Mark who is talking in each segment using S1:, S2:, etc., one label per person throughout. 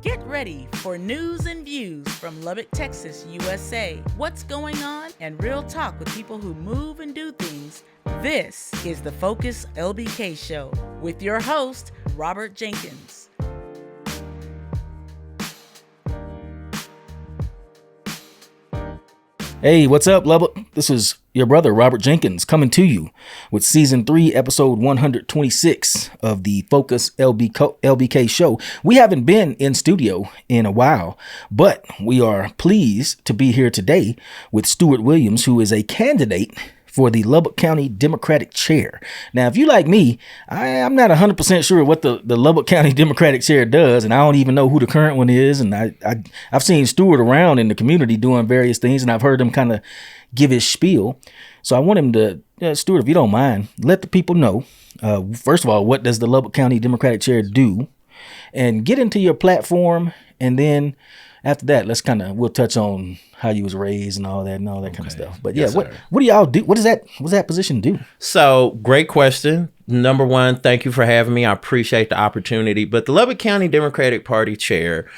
S1: Get ready for news and views from Lubbock, Texas, USA. What's going on and real talk with people who move and do things. This is the Focus LBK Show with your host, Robert Jenkins.
S2: Hey, what's up, Lubbock? This is your brother, Robert Jenkins, coming to you with Season 3, Episode 126 of the Focus LBK Show. We haven't been in studio in a while, but we are pleased to be here today with Stuart Williams, who is a candidate for the Lubbock County Democratic Chair. Now, if you like me, I'm not 100% sure what the Lubbock County Democratic Chair does, and I don't even know who the current one is. And I've seen Stuart around in the community doing various things, and I've heard him kind of give his spiel. So I want him to, Stuart, if you don't mind, let the people know, first of all, what does the Lubbock County Democratic Chair do? And get into your platform, and then after that, we'll touch on how you was raised and all that kind of stuff. But yeah, yes, what do y'all do? What does that position do?
S3: So, great question. Number one, thank you for having me. I appreciate the opportunity. But the Lubbock County Democratic Party chair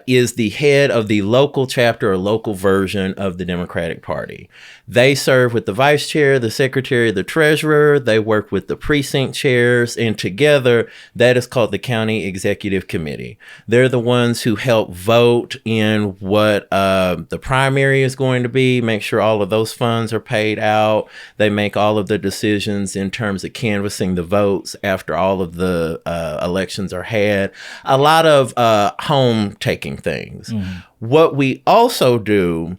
S3: is the head of the local chapter or local version of the Democratic Party. They serve with the vice chair, the secretary, the treasurer. They work with the precinct chairs, and together that is called the County Executive Committee. They're the ones who help vote in what the primary is going to be, make sure all of those funds are paid out. They make all of the decisions in terms of canvassing the votes after all of the elections are had. A lot of home taking things. Mm-hmm. What we also do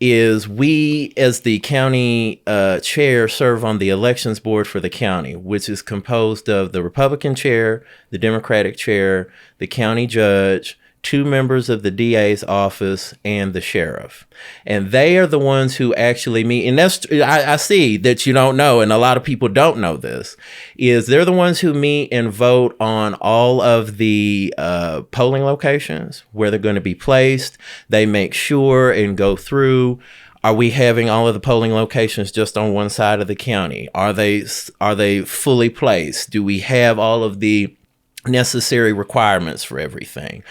S3: is we, as the county chair, serve on the elections board for the county, which is composed of the Republican chair, the Democratic chair, the county judge, 2 members of the DA's office, and the sheriff. And they are the ones who actually meet. And that's, I see that you don't know, and a lot of people don't know this, is they're the ones who meet and vote on all of the polling locations where they're going to be placed. They make sure and go through, are we having all of the polling locations just on one side of the county? Are they fully placed? Do we have all of the necessary requirements for everything?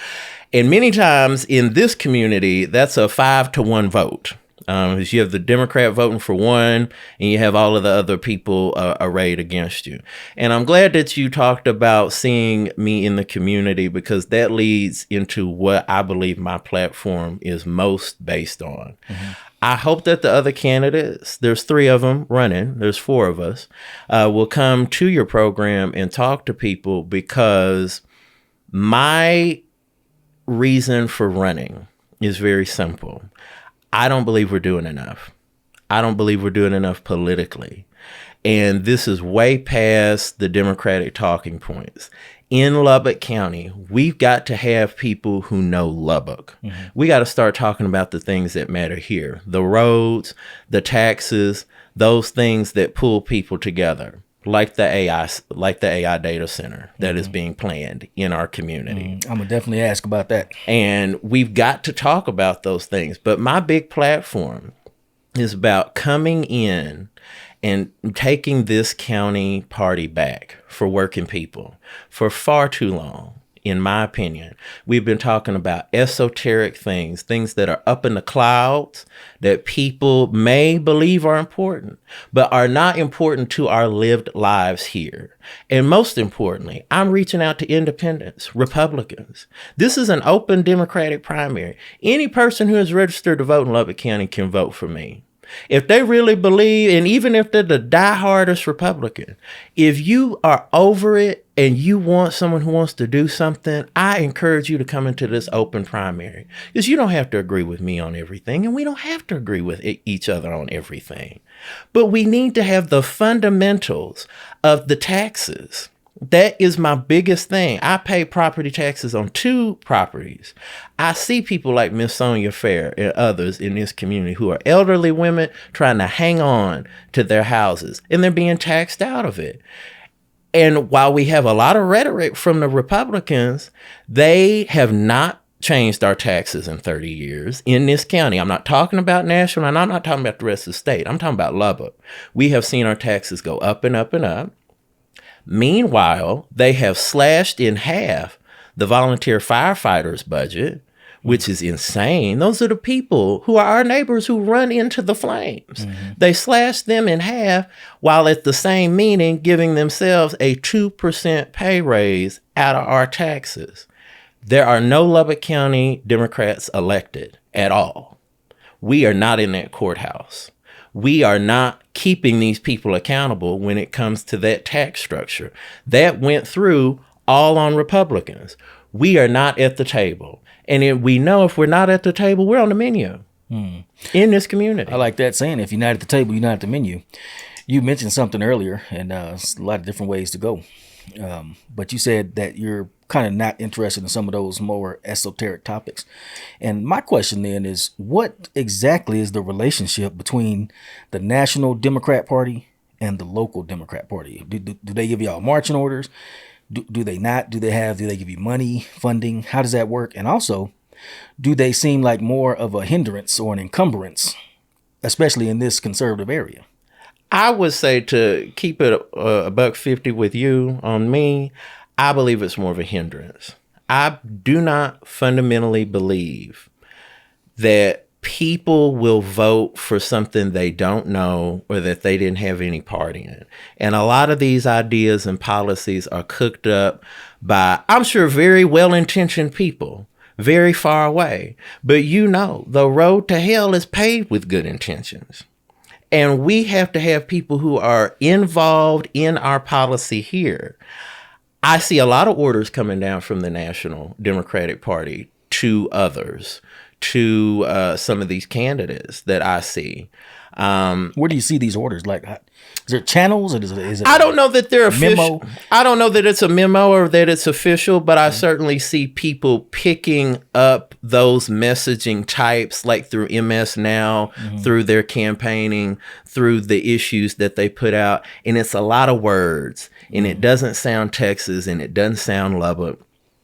S3: And many times in this community, that's a 5-1 vote. Because you have the Democrat voting for one, and you have all of the other people arrayed against you. And I'm glad that you talked about seeing me in the community, because that leads into what I believe my platform is most based on. Mm-hmm. I hope that the other candidates, there's 3 of them running, there's 4 of us, will come to your program and talk to people, because my reason for running is very simple. I don't believe we're doing enough. I don't believe we're doing enough politically. And this is way past the Democratic talking points. In Lubbock County, we've got to have people who know Lubbock. Mm-hmm. We got to start talking about the things that matter here. The roads, the taxes, those things that pull people together. Like the AI data center that is being planned in our community.
S2: I'm gonna definitely ask about that.
S3: And we've got to talk about those things. But my big platform is about coming in and taking this county party back for working people. For far too long, in my opinion, we've been talking about esoteric things that are up in the clouds that people may believe are important, but are not important to our lived lives here. And most importantly, I'm reaching out to independents, Republicans. This is an open Democratic primary. Any person who is registered to vote in Lubbock County can vote for me. If they really believe, and even if they're the diehardest Republican, if you are over it and you want someone who wants to do something, I encourage you to come into this open primary, because you don't have to agree with me on everything, and we don't have to agree with each other on everything. But we need to have the fundamentals of the taxes. That is my biggest thing. I pay property taxes on 2 properties. I see people like Miss Sonia Fair and others in this community who are elderly women trying to hang on to their houses, and they're being taxed out of it. And while we have a lot of rhetoric from the Republicans, they have not changed our taxes in 30 years in this county. I'm not talking about national, and I'm not talking about the rest of the state. I'm talking about Lubbock. We have seen our taxes go up and up and up. Meanwhile, they have slashed in half the volunteer firefighters budget, which is insane. Those are the people who are our neighbors who run into the flames. They slash them in half while at the same meeting giving themselves a 2% pay raise out of our taxes. There are no Lubbock County Democrats elected at all. We are not in that courthouse. We are not keeping these people accountable when it comes to that tax structure. That went through all on Republicans. We are not at the table. And we know if we're not at the table, we're on the menu in this community.
S2: I like that saying, if you're not at the table, you're not at the menu. You mentioned something earlier, and it's a lot of different ways to go. But you said that you're kind of not interested in some of those more esoteric topics. And my question then is, what exactly is the relationship between the National Democrat Party and the local Democrat Party? Do they give y'all marching orders? Do they not? Do they give you money, funding? How does that work? And also, do they seem like more of a hindrance or an encumbrance, especially in this conservative area?
S3: I would say, to keep it a $150 with you on me, I believe it's more of a hindrance. I do not fundamentally believe that people will vote for something they don't know or that they didn't have any part in. And a lot of these ideas and policies are cooked up by, I'm sure, very well-intentioned people very far away. But the road to hell is paved with good intentions. And we have to have people who are involved in our policy here. I see a lot of orders coming down from the National Democratic Party to others, to some of these candidates that I see.
S2: Where do you see these orders? Like, is there channels? Or is it
S3: I don't know that they're official.
S2: Memo?
S3: I don't know that it's a memo or that it's official, but I certainly see people picking up those messaging types, like through MS Now, through their campaigning, through the issues that they put out. And it's a lot of words, and it doesn't sound Texas, and it doesn't sound Lubbock,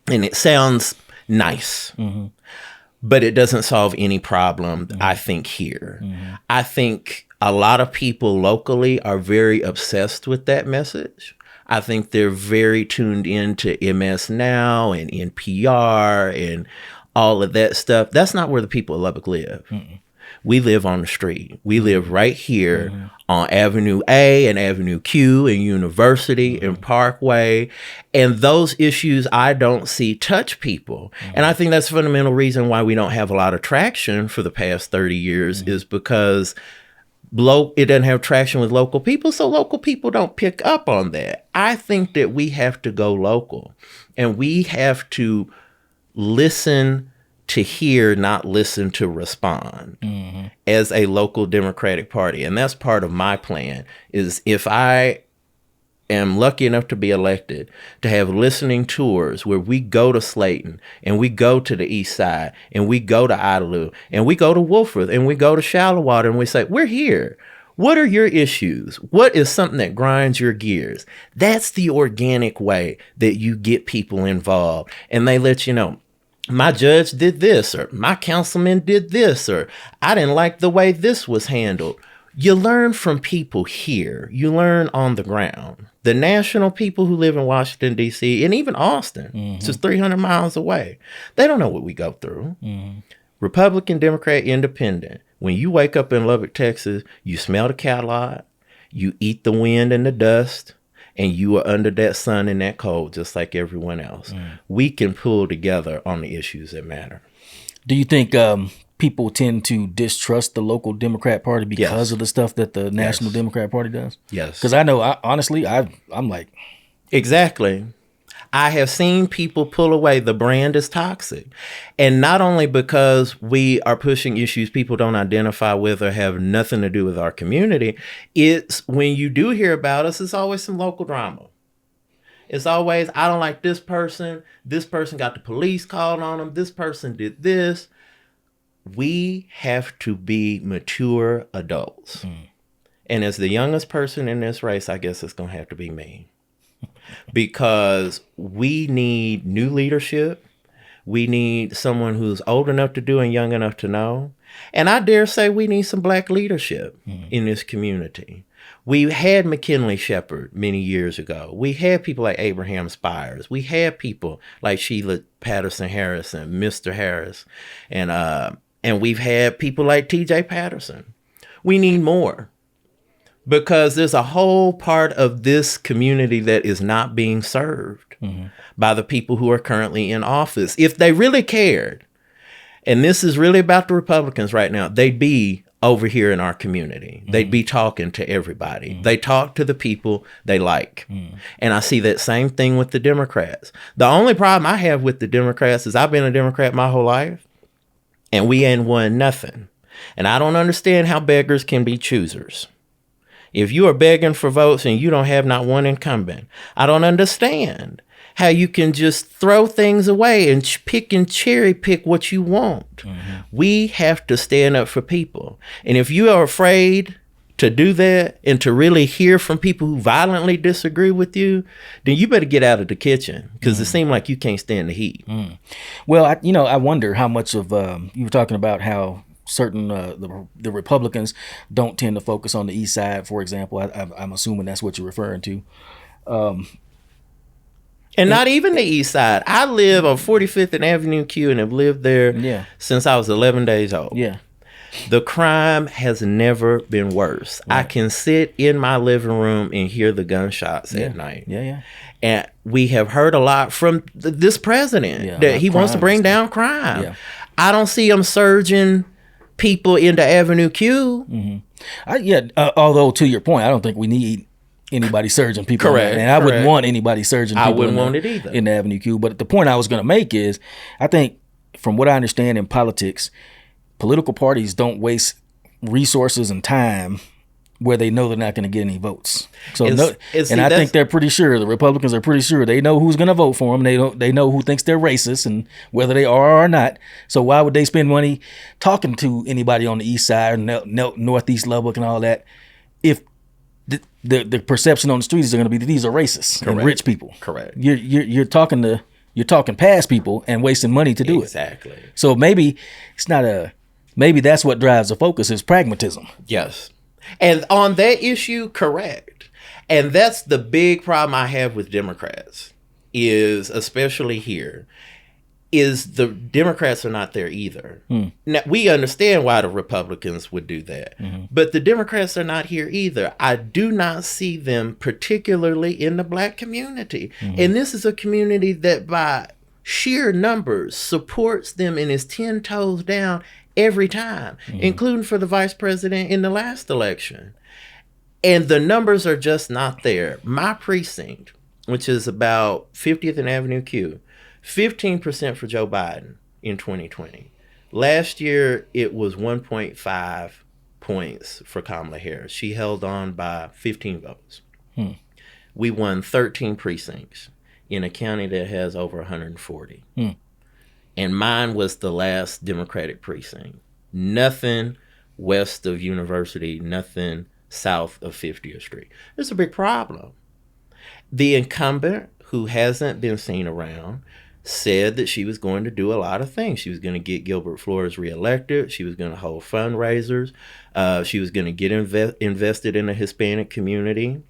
S3: and it sounds nice. But it doesn't solve any problem, I think, here. I think a lot of people locally are very obsessed with that message. I think they're very tuned into MS Now and NPR and all of that stuff. That's not where the people of Lubbock live. We live on the street. We live right here on Avenue A and Avenue Q and University and Parkway. And those issues I don't see touch people. And I think that's a fundamental reason why we don't have a lot of traction for the past 30 years is because it doesn't have traction with local people. So local people don't pick up on that. I think that we have to go local, and we have to listen to hear, not listen to respond as a local Democratic Party. And that's part of my plan, is if I am lucky enough to be elected, to have listening tours where we go to Slayton and we go to the East Side and we go to Idalou and we go to Wolford and we go to Shallowater and we say, we're here. What are your issues? What is something that grinds your gears? That's the organic way that you get people involved. And they let you know, my judge did this, or my councilman did this, or I didn't like the way this was handled. You learn from people here. You learn on the ground. The national people who live in Washington, D.C., and even Austin, it's just 300 miles away, they don't know what we go through. Republican, Democrat, Independent. When you wake up in Lubbock, Texas, you smell the cattle lot, you eat the wind and the dust, and you are under that sun and that cold just like everyone else. We can pull together on the issues that matter.
S2: Do you think people tend to distrust the local Democrat Party because of the stuff that the National Democrat Party does?
S3: Yes.
S2: Because I know, honestly, I'm like...
S3: Exactly. I have seen people pull away. The brand is toxic. And not only because we are pushing issues people don't identify with or have nothing to do with our community, it's when you do hear about us, it's always some local drama. It's always, I don't like this person got the police called on them, this person did this. We have to be mature adults. And as the youngest person in this race, I guess it's going to have to be me. Because we need new leadership. We need someone who's old enough to do and young enough to know. And I dare say we need some Black leadership in this community. We had McKinley Shepard many years ago. We had people like Abraham Spires. We had people like Sheila Patterson Harris and Mr. Harris. And we've had people like TJ Patterson. We need more, because there's a whole part of this community that is not being served by the people who are currently in office. If they really cared, and this is really about the Republicans right now, they'd be over here in our community. They'd be talking to everybody. They talk to the people they like. And I see that same thing with the Democrats. The only problem I have with the Democrats is I've been a Democrat my whole life, and we ain't won nothing. And I don't understand how beggars can be choosers. If you are begging for votes and you don't have not one incumbent, I don't understand how you can just throw things away and pick and cherry pick what you want. We have to stand up for people. And if you are afraid to do that and to really hear from people who violently disagree with you, then you better get out of the kitchen, because it seems like you can't stand the heat.
S2: Well, I wonder how much of you were talking about how certain the Republicans don't tend to focus on the East Side, for example. I'm assuming that's what you're referring to.
S3: And not even the East Side. I live on 45th and Avenue Q and have lived there since I was 11 days old.
S2: Yeah.
S3: The crime has never been worse. Right. I can sit in my living room and hear the gunshots at night.
S2: Yeah.
S3: And we have heard a lot from this president that he wants to bring down crime. Yeah. I don't see him surging people into Avenue Q.
S2: Although to your point, I don't think we need anybody surging people.
S3: Correct.
S2: And I wouldn't want anybody surging people.
S3: I wouldn't want it either
S2: in the Avenue Q. But the point I was going to make is, I think from what I understand in politics, political parties don't waste resources and time where they know they're not going to get any votes. So I think they're pretty sure, the Republicans are pretty sure they know who's going to vote for them. They know who thinks they're racist and whether they are or not. So why would they spend money talking to anybody on the East Side or Northeast Lubbock and all that if the perception on the streets is going to be that these are racists and rich people?
S3: Correct.
S2: You're talking past people and wasting money to do it.
S3: Exactly.
S2: So maybe maybe that's what drives the focus, is pragmatism.
S3: Yes. And on that issue, correct. And that's the big problem I have with Democrats, is especially here, is the Democrats are not there either. Now, we understand why the Republicans would do that, but the Democrats are not here either. I do not see them, particularly in the Black community. And this is a community that by sheer numbers supports them and is 10 toes down every time, including for the vice president in the last election. And the numbers are just not there. My precinct, which is about 50th and Avenue Q, 15% for Joe Biden in 2020. Last year, it was 1.5 points for Kamala Harris. She held on by 15 votes. We won 13 precincts in a county that has over 140. And mine was the last Democratic precinct. Nothing west of University, nothing south of 50th Street. It's a big problem. The incumbent, who hasn't been seen around, said that she was going to do a lot of things. She was going to get Gilbert Flores reelected. She was going to hold fundraisers. She was going to get invested in the Hispanic community.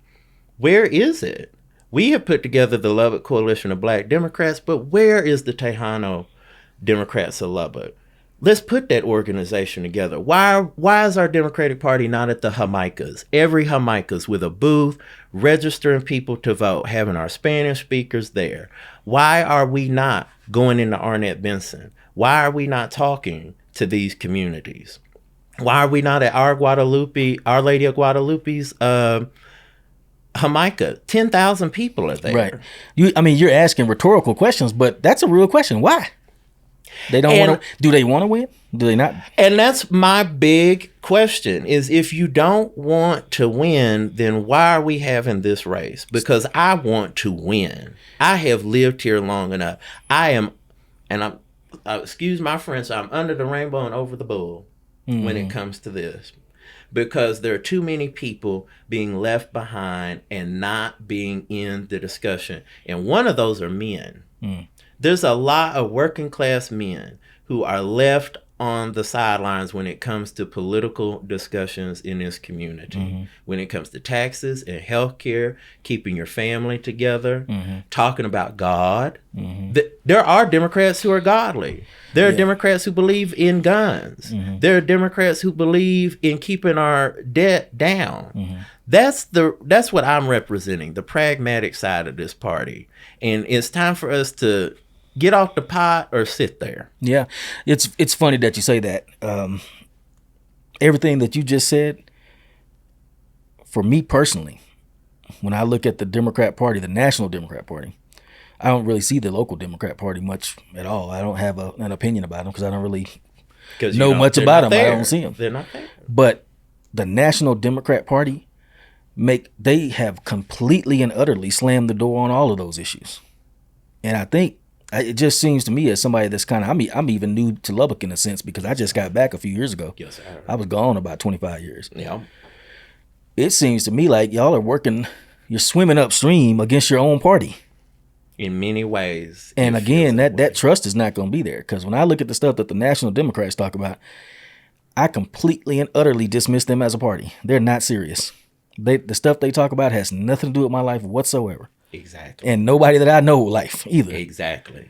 S3: Where is it? We have put together the Lubbock Coalition of Black Democrats, but where is the Tejano Democrats of Lubbock? Let's put that organization together. Why is our Democratic Party not at the Jamaicas? Every Jamaicas with a booth, registering people to vote, having our Spanish speakers there. Why are we not going into Arnett Benson? Why are we not talking to these communities? Why are we not at Our Lady of Guadalupe's Jamaica? 10,000 people are there.
S2: Right. You're asking rhetorical questions, but that's a real question. Why? They don't want to. Do they want to win? Do they not?
S3: And that's my big question, is if you don't want to win, then why are we having this race? Because I want to win. I have lived here long enough. Excuse my French, I'm under the rainbow and over the bull when it comes to this. Because there are too many people being left behind and not being in the discussion. And one of those are men. There's a lot of working class men who are left on the sidelines when it comes to political discussions in this community. When it comes to taxes and healthcare, keeping your family together, talking about God. There are Democrats who are godly. There are Democrats who believe in guns. There are Democrats who believe in keeping our debt down. That's what I'm representing, the pragmatic side of this party. And it's time for us to get off the pot or sit there.
S2: Yeah, it's funny that you say that. Everything that you just said, for me personally, when I look at the Democrat Party, the National Democrat Party, I don't really see the local Democrat Party much at all. I don't have an opinion about them because I don't really know much about them. I don't see them.
S3: They're not there.
S2: But the National Democrat Party, they have completely and utterly slammed the door on all of those issues. And I think it just seems to me as somebody that's kind of, I'm even new to Lubbock in a sense because I just got back a few years ago.
S3: Yes, sir.
S2: I was gone about 25 years.
S3: Yeah.
S2: It seems to me like y'all are you're swimming upstream against your own party.
S3: In many ways.
S2: And again, that trust is not going to be there because when I look at the stuff that the National Democrats talk about, I completely and utterly dismiss them as a party. They're not serious. The stuff they talk about has nothing to do with my life whatsoever.
S3: Exactly.
S2: And nobody that I know life either.
S3: Exactly.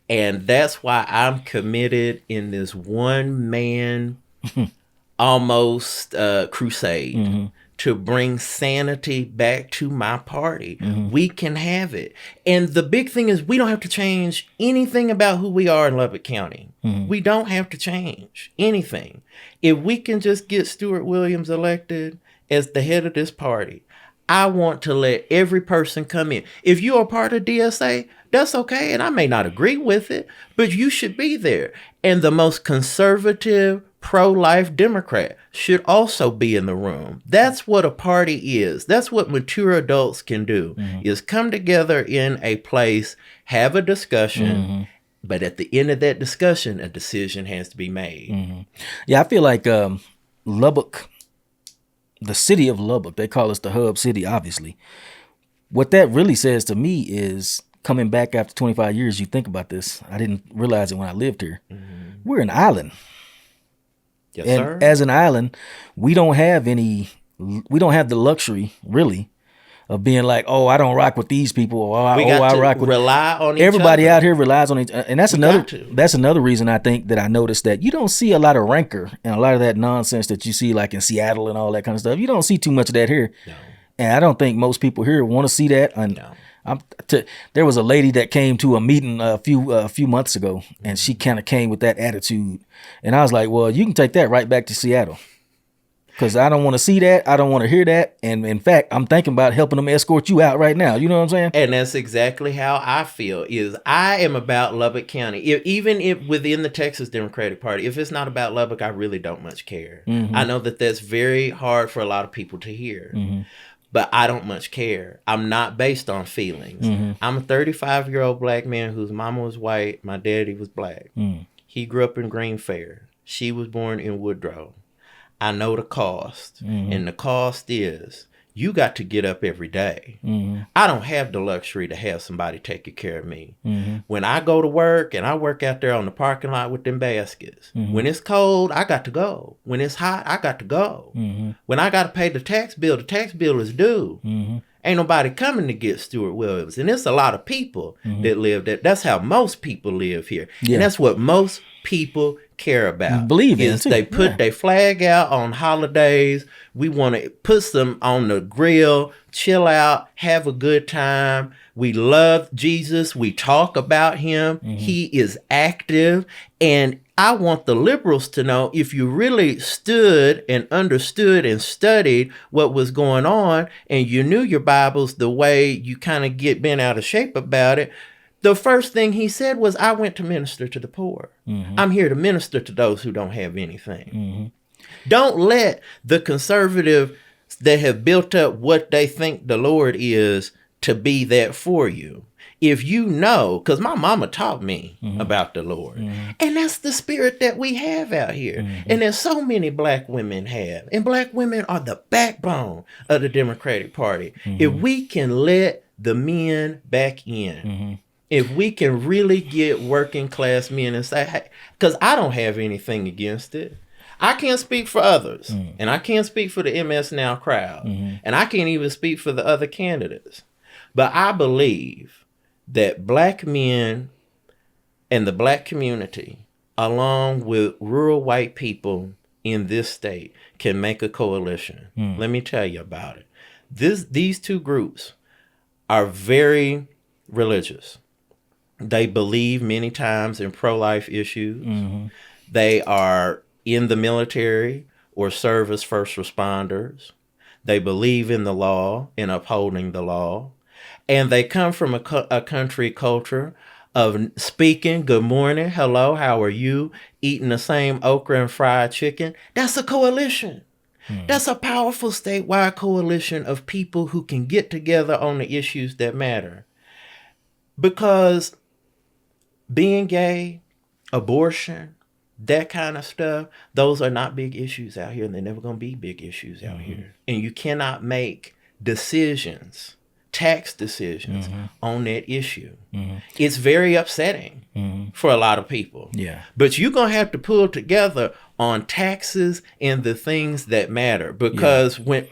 S3: And that's why I'm committed in this one man almost crusade to bring sanity back to my party. We can have it. And the big thing is we don't have to change anything about who we are in Lubbock County. We don't have to change anything. If we can just get Stuart Williams elected as the head of this party, I want to let every person come in. If you're a part of DSA, that's okay. And I may not agree with it, but you should be there. And the most conservative, pro-life Democrat should also be in the room. That's what a party is. That's what mature adults can do, is come together in a place, have a discussion, but at the end of that discussion, a decision has to be made.
S2: Yeah, I feel like Lubbock, the city of Lubbock, they call us the hub city, obviously. What that really says to me is coming back after 25 years, you think about this. I didn't realize it when I lived here. We're an island.
S3: Yes,
S2: and
S3: sir.
S2: as an island, we don't have the luxury, really, of being like, oh, I don't rock with these people, or I rock with
S3: rely on each
S2: everybody
S3: other.
S2: out here relies on each other. And that's another reason I think that I noticed that you don't see a lot of rancor and a lot of that nonsense that you see like in Seattle and all that kind of stuff. You don't see too much of that here.
S3: No.
S2: And I don't think most people here want to see that. And there was a lady that came to a meeting a few months ago, and she kind of came with that attitude. And I was like, well, you can take that right back to Seattle. Because I don't want to see that. I don't want to hear that. And in fact, I'm thinking about helping them escort you out right now. You know what I'm saying?
S3: And that's exactly how I feel. Is I am about Lubbock County. Even if within the Texas Democratic Party, if it's not about Lubbock, I really don't much care. I know that that's very hard for a lot of people to hear. But I don't much care. I'm not based on feelings. I'm a 35-year-old black man whose mama was white. My daddy was black. He grew up in Green Fair. She was born in Woodrow. I know the cost. And the cost is you got to get up every day. I don't have the luxury to have somebody taking care of me. When I go to work and I work out there on the parking lot with them baskets, when it's cold, I got to go. When it's hot, I got to go. When I got to pay the tax bill is due. Ain't nobody coming to get Stuart Williams. And it's a lot of people that live there. That's how most people live here. And that's what most people care about.
S2: Believe in
S3: is they put their flag out on holidays. We want to put them on the grill, chill out, have a good time. We love Jesus. We talk about him. He is active. And I want the liberals to know, if you really stood and understood and studied what was going on, and you knew your Bibles the way you kind of get bent out of shape about it, the first thing he said was, I went to minister to the poor. I'm here to minister to those who don't have anything. Don't let the conservative that have built up what they think the Lord is to be that for you. If you know, because my mama taught me about the Lord. And that's the spirit that we have out here. And there's so many black women have. And black women are the backbone of the Democratic Party. If we can let the men back in If we can really get working class men and say, hey, because I don't have anything against it. I can't speak for others, and I can't speak for the MS Now crowd, and I can't even speak for the other candidates. But I believe that black men and the black community, along with rural white people in this state, can make a coalition. Let me tell you about it. These two groups are very religious. They believe many times in pro-life issues. They are in the military or serve as first responders. They believe in the law and upholding the law. And they come from a country culture of speaking, good morning, hello, how are you, eating the same okra and fried chicken. That's a coalition. That's a powerful statewide coalition of people who can get together on the issues that matter. Because being gay, abortion, that kind of stuff, those are not big issues out here, and they're never going to be big issues out here. And you cannot make decisions, tax decisions on that issue. It's very upsetting for a lot of people. Yeah. But you're going to have to pull together on taxes and the things that matter, because when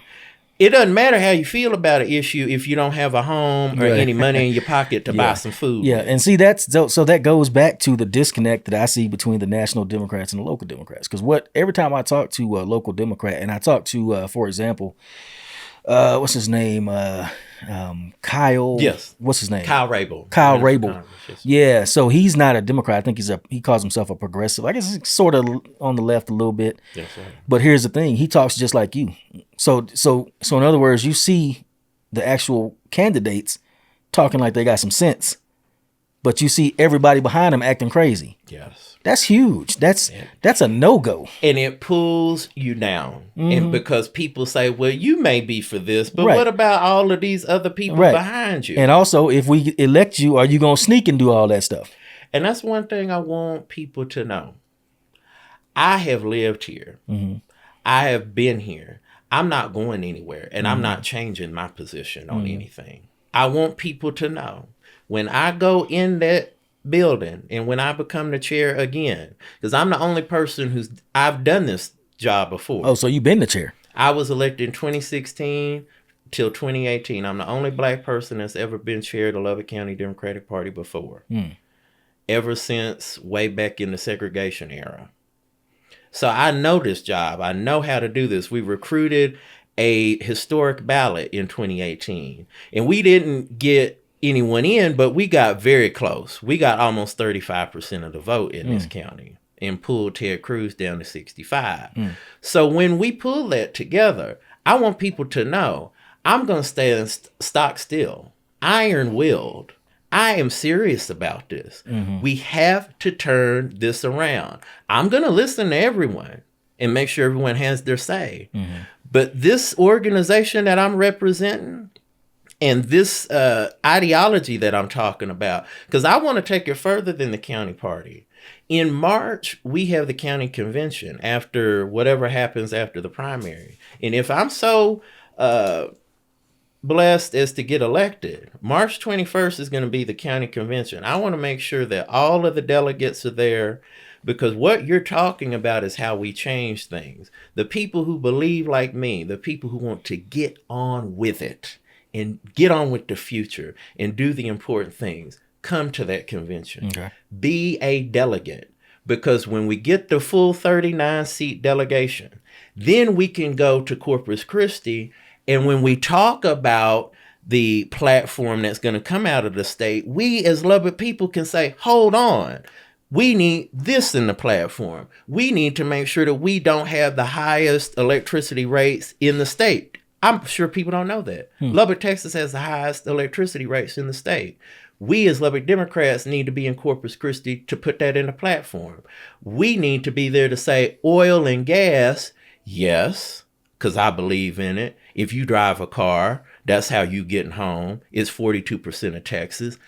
S3: it doesn't matter how you feel about an issue if you don't have a home or any money in your pocket to buy some food.
S2: Yeah, and see, so that goes back to the disconnect that I see between the national Democrats and the local Democrats. Because every time I talk to a local Democrat, and I talk to, for example, what's his name? Kyle.
S3: Yes.
S2: What's his name?
S3: Kyle Rabel.
S2: Kyle Rabel. Yeah. So he's not a Democrat. I think he calls himself a progressive. I guess he's sort of on the left a little bit. Yes, right. But here's the thing. He talks just like you. So in other words, you see the actual candidates talking like they got some sense, but you see everybody behind them acting crazy. Yes. That's huge. That's a no-go.
S3: And it pulls you down. And because people say, well, you may be for this, but what about all of these other people behind you?
S2: And also, if we elect you, are you going to sneak and do all that stuff?
S3: And that's one thing I want people to know. I have lived here. I have been here. I'm not going anywhere, and I'm not changing my position on anything. I want people to know when I go in that building and when I become the chair again, because I'm the only person I've done this job before.
S2: Oh, so you've been the chair.
S3: I was elected in 2016 till 2018. I'm the only black person that's ever been chair of the Lubbock County Democratic Party before. Ever since way back in the segregation era. So I know this job. I know how to do this. We recruited a historic ballot in 2018, and we didn't get anyone in, but we got very close. We got almost 35% of the vote in this county and pulled Ted Cruz down to 65. So when we pull that together, I want people to know I'm going to stay stock still, iron-willed. I am serious about this. We have to turn this around. I'm going to listen to everyone and make sure everyone has their say. But this organization that I'm representing, and this ideology that I'm talking about, because I want to take it further than the county party. In March, we have the county convention after whatever happens after the primary. And if I'm so blessed as to get elected, March 21st is going to be the county convention. I want to make sure that all of the delegates are there, because what you're talking about is how we change things. The people who believe like me, the people who want to get on with it, and get on with the future and do the important things, come to that convention. Be a delegate, because when we get the full 39-seat delegation, then we can go to Corpus Christi. And when we talk about the platform that's going to come out of the state, we as Lubbock people can say, hold on, we need this in the platform. We need to make sure that we don't have the highest electricity rates in the state. I'm sure people don't know that. Lubbock, Texas has the highest electricity rates in the state. We as Lubbock Democrats need to be in Corpus Christi to put that in the platform. We need to be there to say oil and gas, yes, because I believe in it. If you drive a car, that's how you getting home. It's 42% of Texas.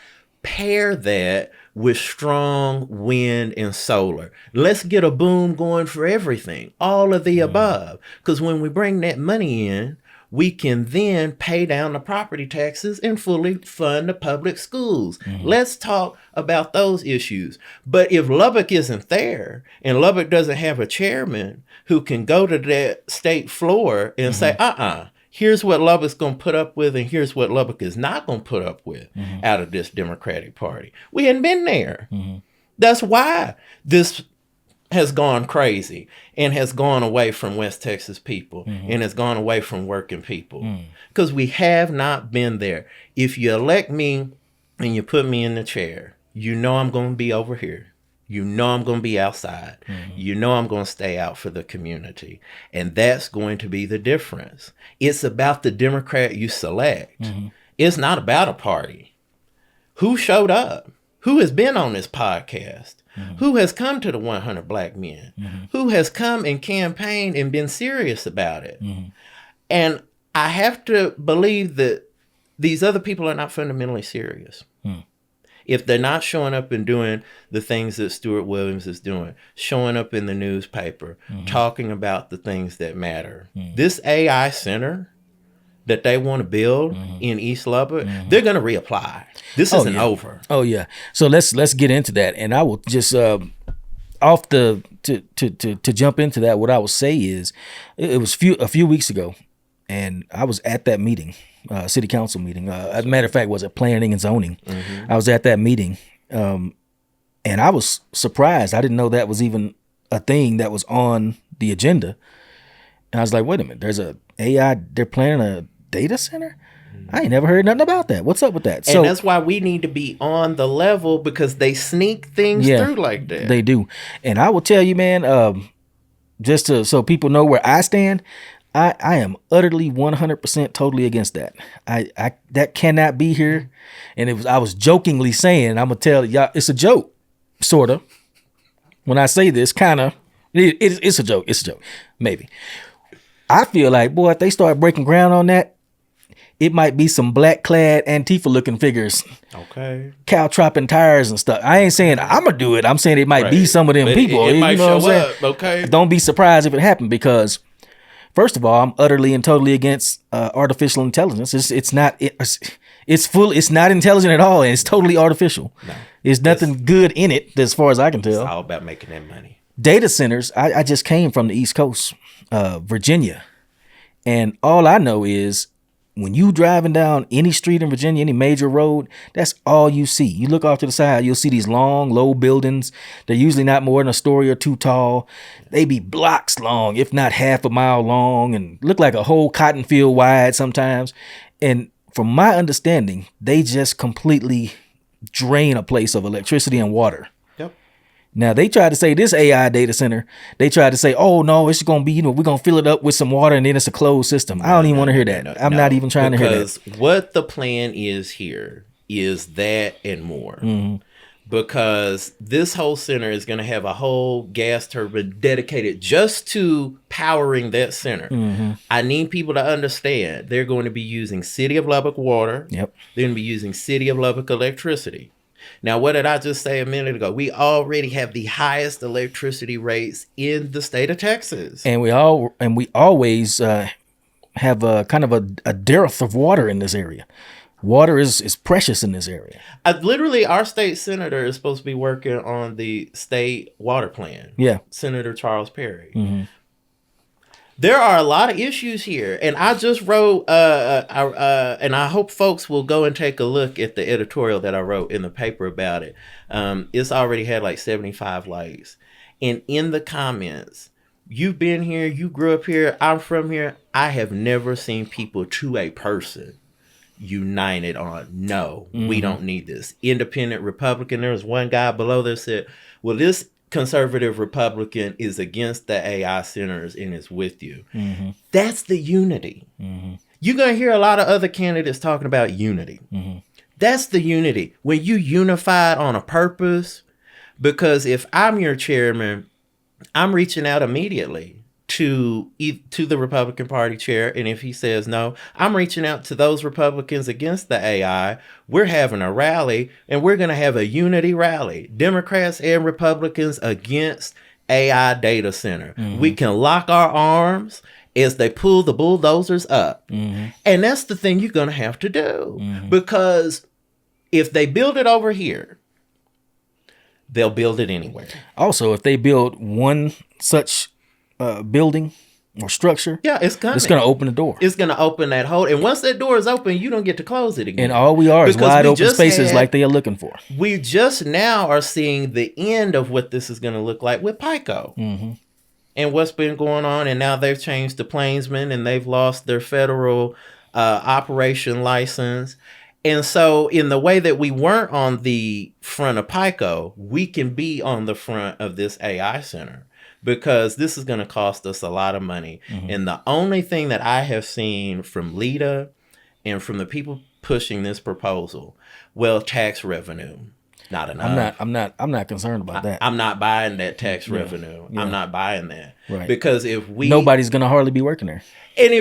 S3: Pair that with strong wind and solar. Let's get a boom going for everything, all of the above. Because when we bring that money in, we can then pay down the property taxes and fully fund the public schools. Let's talk about those issues. But if Lubbock isn't there and Lubbock doesn't have a chairman who can go to that state floor and say, here's what Lubbock's going to put up with, and here's what Lubbock is not going to put up with out of this Democratic Party. We hadn't been there. That's why this has gone crazy and has gone away from West Texas people and has gone away from working people. Because we have not been there. If you elect me and you put me in the chair, you know I'm going to be over here. You know I'm going to be outside. You know I'm going to stay out for the community. And that's going to be the difference. It's about the Democrat you select. It's not about a party. Who showed up? Who has been on this podcast? Who has come to the 100 Black Men? Who has come and campaigned and been serious about it? And I have to believe that these other people are not fundamentally serious. If they're not showing up and doing the things that Stuart Williams is doing, showing up in the newspaper, talking about the things that matter. This AI center that they want to build in East Lubbock, they're going to reapply. This isn't over.
S2: Oh yeah. So let's get into that, and I will just to jump into that. What I will say is, it was a few weeks ago, and I was at that meeting. City council meeting. As a matter of fact, was it planning and zoning? I was at that meeting, and I was surprised. I didn't know that was even a thing that was on the agenda. And I was like, wait a minute, there's a AI, they're planning a data center? I ain't never heard nothing about that. What's up with that?
S3: And that's why we need to be on the level, because they sneak things through like that.
S2: They do. And I will tell you, man, just so people know where I stand, I am utterly 100% totally against that. I that cannot be here. And I was jokingly saying, I'm gonna tell y'all, it's a joke, sort of. When I say this, kind of, it's a joke. It's a joke, maybe. I feel like, boy, if they start breaking ground on that, it might be some black-clad Antifa looking figures.
S3: Okay.
S2: Caltropping tires and stuff. I ain't saying I'm gonna do it. I'm saying it might be some of them people.
S3: It might show
S2: what I'm
S3: up. Okay.
S2: Don't be surprised if it happened, because first of all, I'm utterly and totally against artificial intelligence. It's not intelligent at all, and it's totally artificial. No, there's nothing good in it, as far as I can tell.
S3: It's all about making that money.
S2: Data centers. I just came from the East Coast, Virginia, and all I know is, when you driving down any street in Virginia, any major road, that's all you see. You look off to the side, you'll see these long, low buildings. They're usually not more than a story or two tall. They be blocks long, if not half a mile long, and look like a whole cotton field wide sometimes. And from my understanding, they just completely drain a place of electricity and water. Now, they tried to say this AI data center, they tried to say, oh, no, it's going to be, we're going to fill it up with some water and then it's a closed system. I don't even want to hear that. I'm not even trying to hear that.
S3: Because what the plan is here is that and more. Because this whole center is going to have a whole gas turbine dedicated just to powering that center. I need people to understand they're going to be using City of Lubbock water. They're going to be using City of Lubbock electricity. Now, what did I just say a minute ago? We already have the highest electricity rates in the state of Texas.
S2: And we always have a kind of a dearth of water in this area. Water is precious in this area.
S3: Literally, our state senator is supposed to be working on the state water plan. Senator Charles Perry. There are a lot of issues here, and I just wrote, and I hope folks will go and take a look at the editorial that I wrote in the paper about it. It's already had like 75 likes. And in the comments, you've been here, you grew up here, I'm from here. I have never seen people to a person united on, no, we don't need this. Independent Republican, there was one guy below that said, well, this conservative Republican is against the AI centers and is with you. That's the unity. You're going to hear a lot of other candidates talking about unity. That's the unity. When you unified on a purpose, because if I'm your chairman, I'm reaching out immediately to the Republican Party chair. And if he says no, I'm reaching out to those Republicans against the AI. We're having a rally, and we're going to have a unity rally. Democrats and Republicans against AI data center. We can lock our arms is they pull the bulldozers up. And that's the thing you're going to have to do. Because if they build it over here, they'll build it anywhere.
S2: Also, if they build one such building or structure,
S3: it's coming.
S2: It's going to open the door.
S3: It's going to open that hole. And once that door is open, you don't get to close it again.
S2: And all we are is wide open spaces like they are looking for.
S3: We just now are seeing the end of what this is going to look like with Pico. And what's been going on. And now they've changed to Plainsman and they've lost their federal operation license. And so in the way that we weren't on the front of Pico, we can be on the front of this AI center because this is going to cost us a lot of money. And the only thing that I have seen from LEDA and from the people pushing this proposal, tax revenue. Not enough.
S2: I'm not concerned about that.
S3: I'm not buying that tax revenue. I'm not buying that.
S2: Right.
S3: Because
S2: nobody's gonna hardly be working there.
S3: And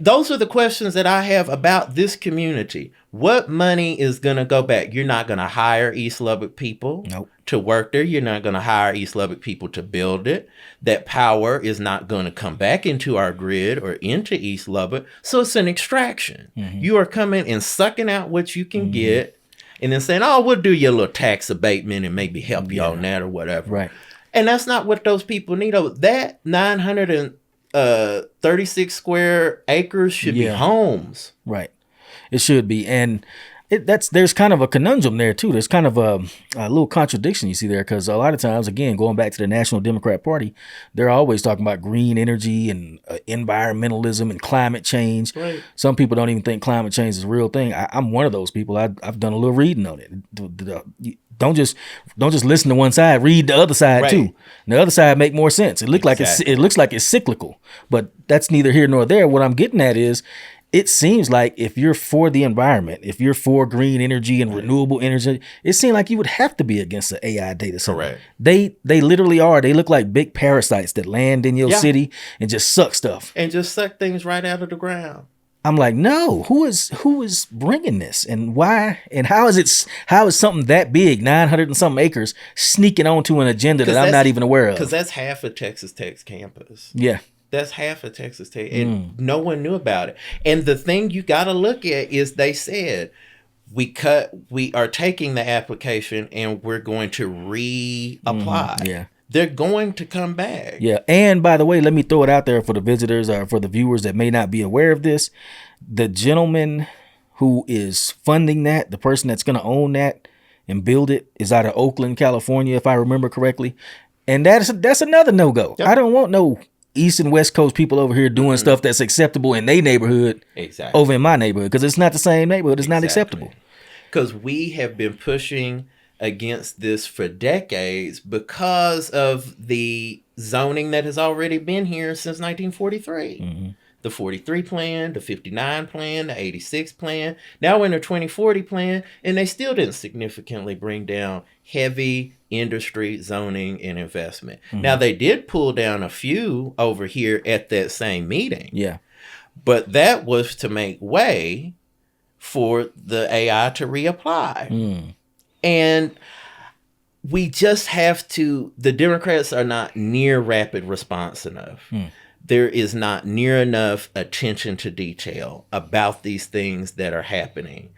S3: those are the questions that I have about this community. What money is gonna go back? You're not gonna hire East Lubbock people to work there. You're not gonna hire East Lubbock people to build it. That power is not gonna come back into our grid or into East Lubbock. So it's an extraction. You are coming and sucking out what you can get. And then saying, we'll do your little tax abatement and maybe help you on that or whatever.
S2: Right.
S3: And that's not what those people need. That 936 square acres should be homes.
S2: Right. It should be. And there's kind of a conundrum there, too. There's kind of a little contradiction you see there because a lot of times, again, going back to the National Democrat Party, they're always talking about green energy and environmentalism and climate change.
S3: Right.
S2: Some people don't even think climate change is a real thing. I'm one of those people. I've done a little reading on it. Don't just listen to one side. Read the other side too. And the other side make more sense. It looks like it's cyclical, but that's neither here nor there. What I'm getting at is, it seems like if you're for the environment, if you're for green energy and renewable energy, it seems like you would have to be against the AI data center.
S3: Correct.
S2: They literally are. They look like big parasites that land in your city and just suck stuff.
S3: And just suck things right out of the ground.
S2: I'm like, no, who is bringing this and why? And how is something that big, 900 and something acres, sneaking onto an agenda that I'm not even aware of?
S3: Because that's half of Texas Tech's campus.
S2: Yeah.
S3: That's half of Texas Tech, and no one knew about it. And the thing you got to look at is they said, we are taking the application and we're going to reapply.
S2: Yeah.
S3: They're going to come back.
S2: Yeah. And by the way, let me throw it out there for the visitors or for the viewers that may not be aware of this. The gentleman who is funding that, the person that's going to own that and build it, is out of Oakland, California, if I remember correctly. And that's another no-go. Yep. I don't want no East and West Coast people over here doing stuff that's acceptable in their neighborhood over in my neighborhood, because it's not the same neighborhood. It's not acceptable.
S3: Because we have been pushing against this for decades because of the zoning that has already been here since 1943. The 43 plan, the 59 plan, the 86 plan. Now we're in the 2040 plan, and they still didn't significantly bring down heavy industry zoning and investment. Now they did pull down a few over here at that same meeting.
S2: Yeah.
S3: But that was to make way for the AI to reapply. And we just have to, the Democrats are not near rapid response enough. There is not near enough attention to detail about these things that are happening.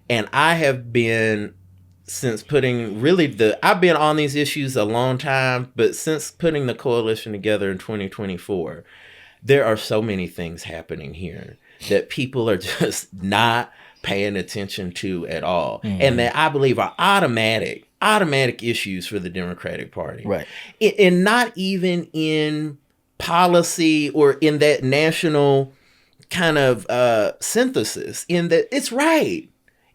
S3: And I have been, since putting I've been on these issues a long time, but since putting the coalition together in 2024, there are so many things happening here that people are just not paying attention to at all. And that I believe are automatic issues for the Democratic Party.
S2: Right.
S3: And not even in policy or in that national kind of synthesis, in that it's right.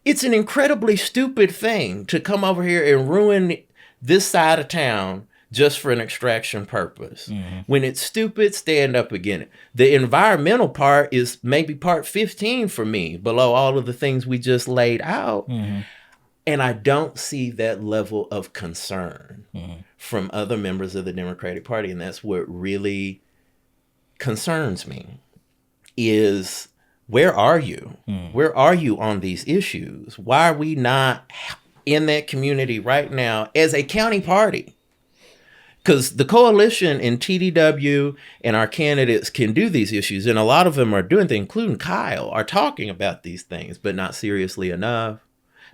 S3: It's an incredibly stupid thing to come over here and ruin this side of town just for an extraction purpose. When it's stupid, stand up against it. The environmental part is maybe part 15 for me, below all of the things we just laid out. And I don't see that level of concern from other members of the Democratic Party. And that's what really concerns me is, where are you? Where are you on these issues? Why are we not in that community right now as a county party Because the coalition in TDW and our candidates can do these issues, and a lot of them are doing things, including Kyle, are talking about these things, but not seriously enough,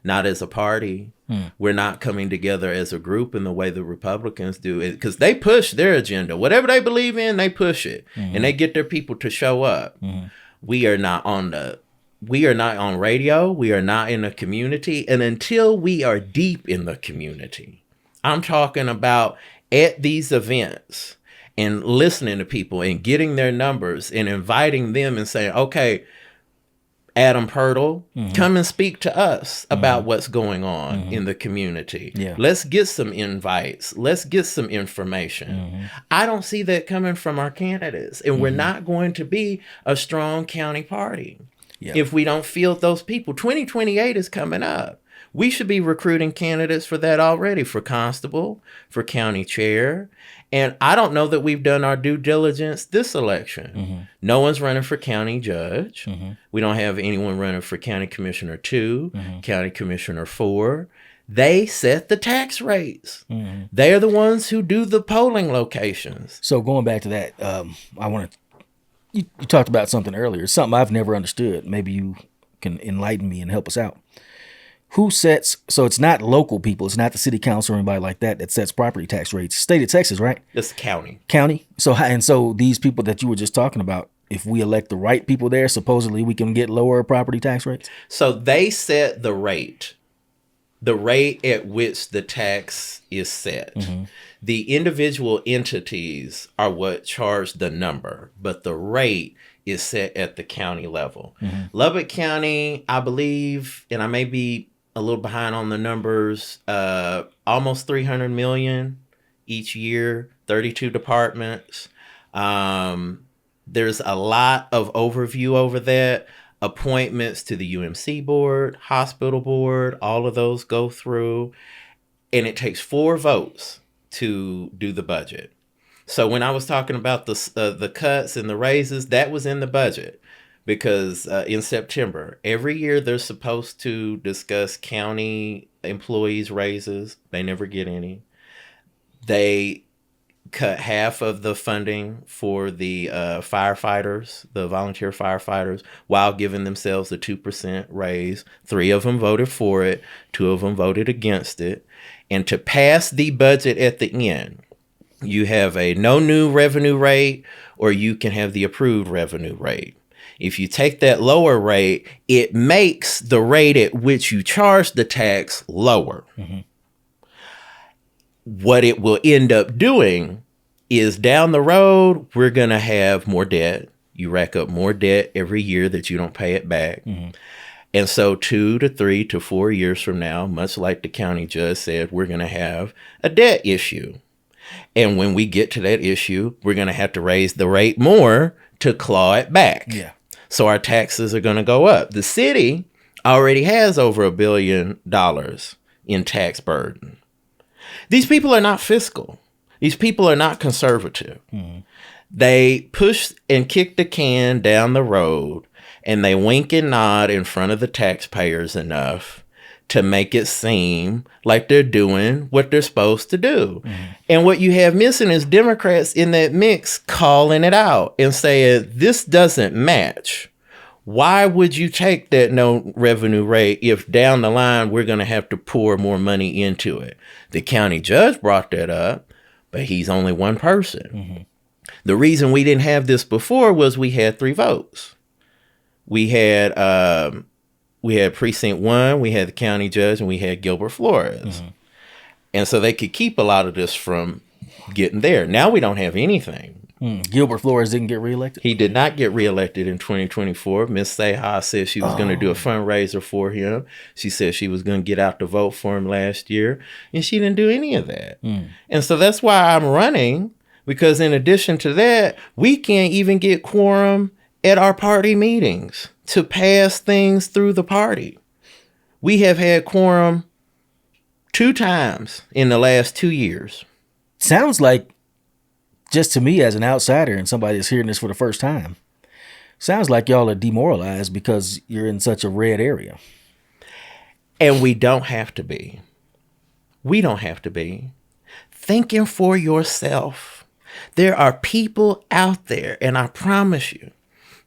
S3: not as a party. We're not coming together as a group in the way the Republicans do it, because they push their agenda. Whatever they believe in, they push it, and they get their people to show up. We are not on radio. We are not in the community, and until we are deep in the community, I'm talking about at these events and listening to people and getting their numbers and inviting them and saying, okay, Adam Pirtle, come and speak to us about what's going on in the community.
S2: Yeah.
S3: Let's get some invites. Let's get some information. I don't see that coming from our candidates, and we're not going to be a strong county party if we don't field those people. 2028 is coming up. We should be recruiting candidates for that already, for constable, for county chair. And I don't know that we've done our due diligence this election. No one's running for county judge. We don't have anyone running for county commissioner 2, county commissioner 4. They set the tax rates. They are the ones who do the polling locations.
S2: So going back to that, I want to, you talked about something earlier, something I've never understood. Maybe you can enlighten me and help us out. Who sets, so it's not local people, it's not the city council or anybody like that sets property tax rates. State of Texas, right?
S3: It's the county.
S2: County. So these people that you were just talking about, if we elect the right people there, supposedly we can get lower property tax rates?
S3: So they set the rate at which the tax is set. The individual entities are what charge the number, but the rate is set at the county level. Lubbock County, I believe, and I may be a little behind on the numbers, almost $300 million each year, 32 departments. There's a lot of overview over that. Appointments to the UMC board, hospital board, all of those go through. And it takes 4 votes to do the budget. So when I was talking about the cuts and the raises, that was in the budget. Because in September, every year they're supposed to discuss county employees' raises. They never get any. They cut half of the funding for the firefighters, the volunteer firefighters, while giving themselves a 2% raise. 3 of them voted for it. 2 of them voted against it. And to pass the budget at the end, you have a no new revenue rate, or you can have the approved revenue rate. If you take that lower rate, it makes the rate at which you charge the tax lower. What it will end up doing is down the road, we're going to have more debt. You rack up more debt every year that you don't pay it back. And so 2 to 3 to 4 years from now, much like the county judge said, we're going to have a debt issue. And when we get to that issue, we're going to have to raise the rate more to claw it back. So our taxes are going to go up. The city already has over $1 billion in tax burden. These people are not fiscal. These people are not conservative. They push and kick the can down the road, and they wink and nod in front of the taxpayers enough to make it seem like they're doing what they're supposed to do. And what you have missing is Democrats in that mix calling it out and saying, this doesn't match. Why would you take that no revenue rate if down the line we're going to have to pour more money into it? The county judge brought that up, but he's only one person. The reason we didn't have this before was we had 3 votes. We had precinct 1, we had the county judge, and we had Gilbert Flores. And so they could keep a lot of this from getting there. Now we don't have anything.
S2: Gilbert Flores didn't get reelected?
S3: He did not get reelected in 2024. Miss Seha said she was going to do a fundraiser for him. She said she was going to get out to vote for him last year, and she didn't do any of that. And so that's why I'm running, because in addition to that, we can't even get quorum at our party meetings to pass things through the party. We have had quorum 2 times in the last 2 years.
S2: Sounds like, just to me as an outsider and somebody that's hearing this for the first time, sounds like y'all are demoralized because you're in such a red area.
S3: And we don't have to be. We don't have to be. thinking for yourself. There are people out there, and I promise you,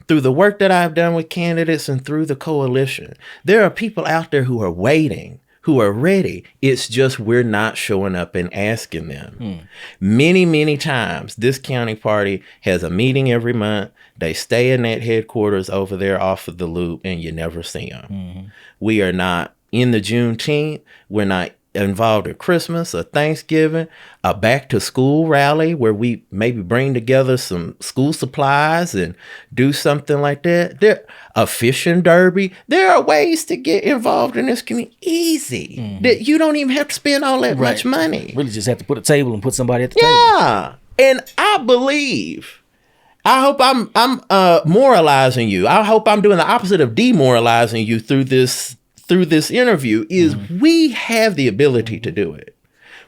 S3: through the work that I've done with candidates and through the coalition, there are people out there who are waiting, who are ready. It's just we're not showing up and asking them. Many, many times, this county party has a meeting every month. They stay in that headquarters over there off of the loop, and you never see them. We are not in the Juneteenth. We're not involved in Christmas or Thanksgiving, a back to school rally where we maybe bring together some school supplies and do something like that. A fishing derby. There are ways to get involved in this community easy. That you don't even have to spend all that much money.
S2: Really just have to put a table and put somebody at the table.
S3: Yeah. And I believe, I hope I'm moralizing you. I hope I'm doing the opposite of demoralizing you through this interview, is we have the ability to do it.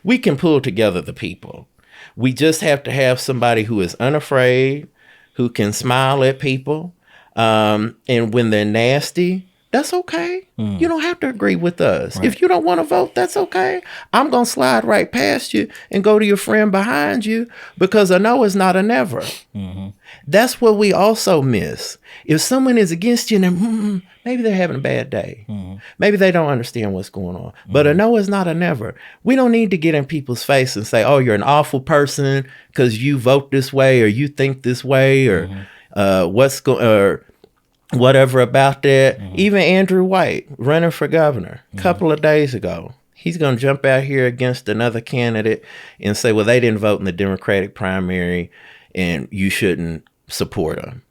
S3: We can pull together the people. We just have to have somebody who is unafraid, who can smile at people. And when they're nasty, that's okay. You don't have to agree with us. Right. If you don't want to vote, that's okay. I'm going to slide right past you and go to your friend behind you, because a no is not a never. That's what we also miss. If someone is against you, then maybe they're having a bad day. Maybe they don't understand what's going on. But a no is not a never. We don't need to get in people's face and say, oh, you're an awful person because you vote this way, or you think this way, or or whatever about that. Even Andrew White running for governor a couple of days ago, he's going to jump out here against another candidate and say, well, they didn't vote in the Democratic primary and you shouldn't support them.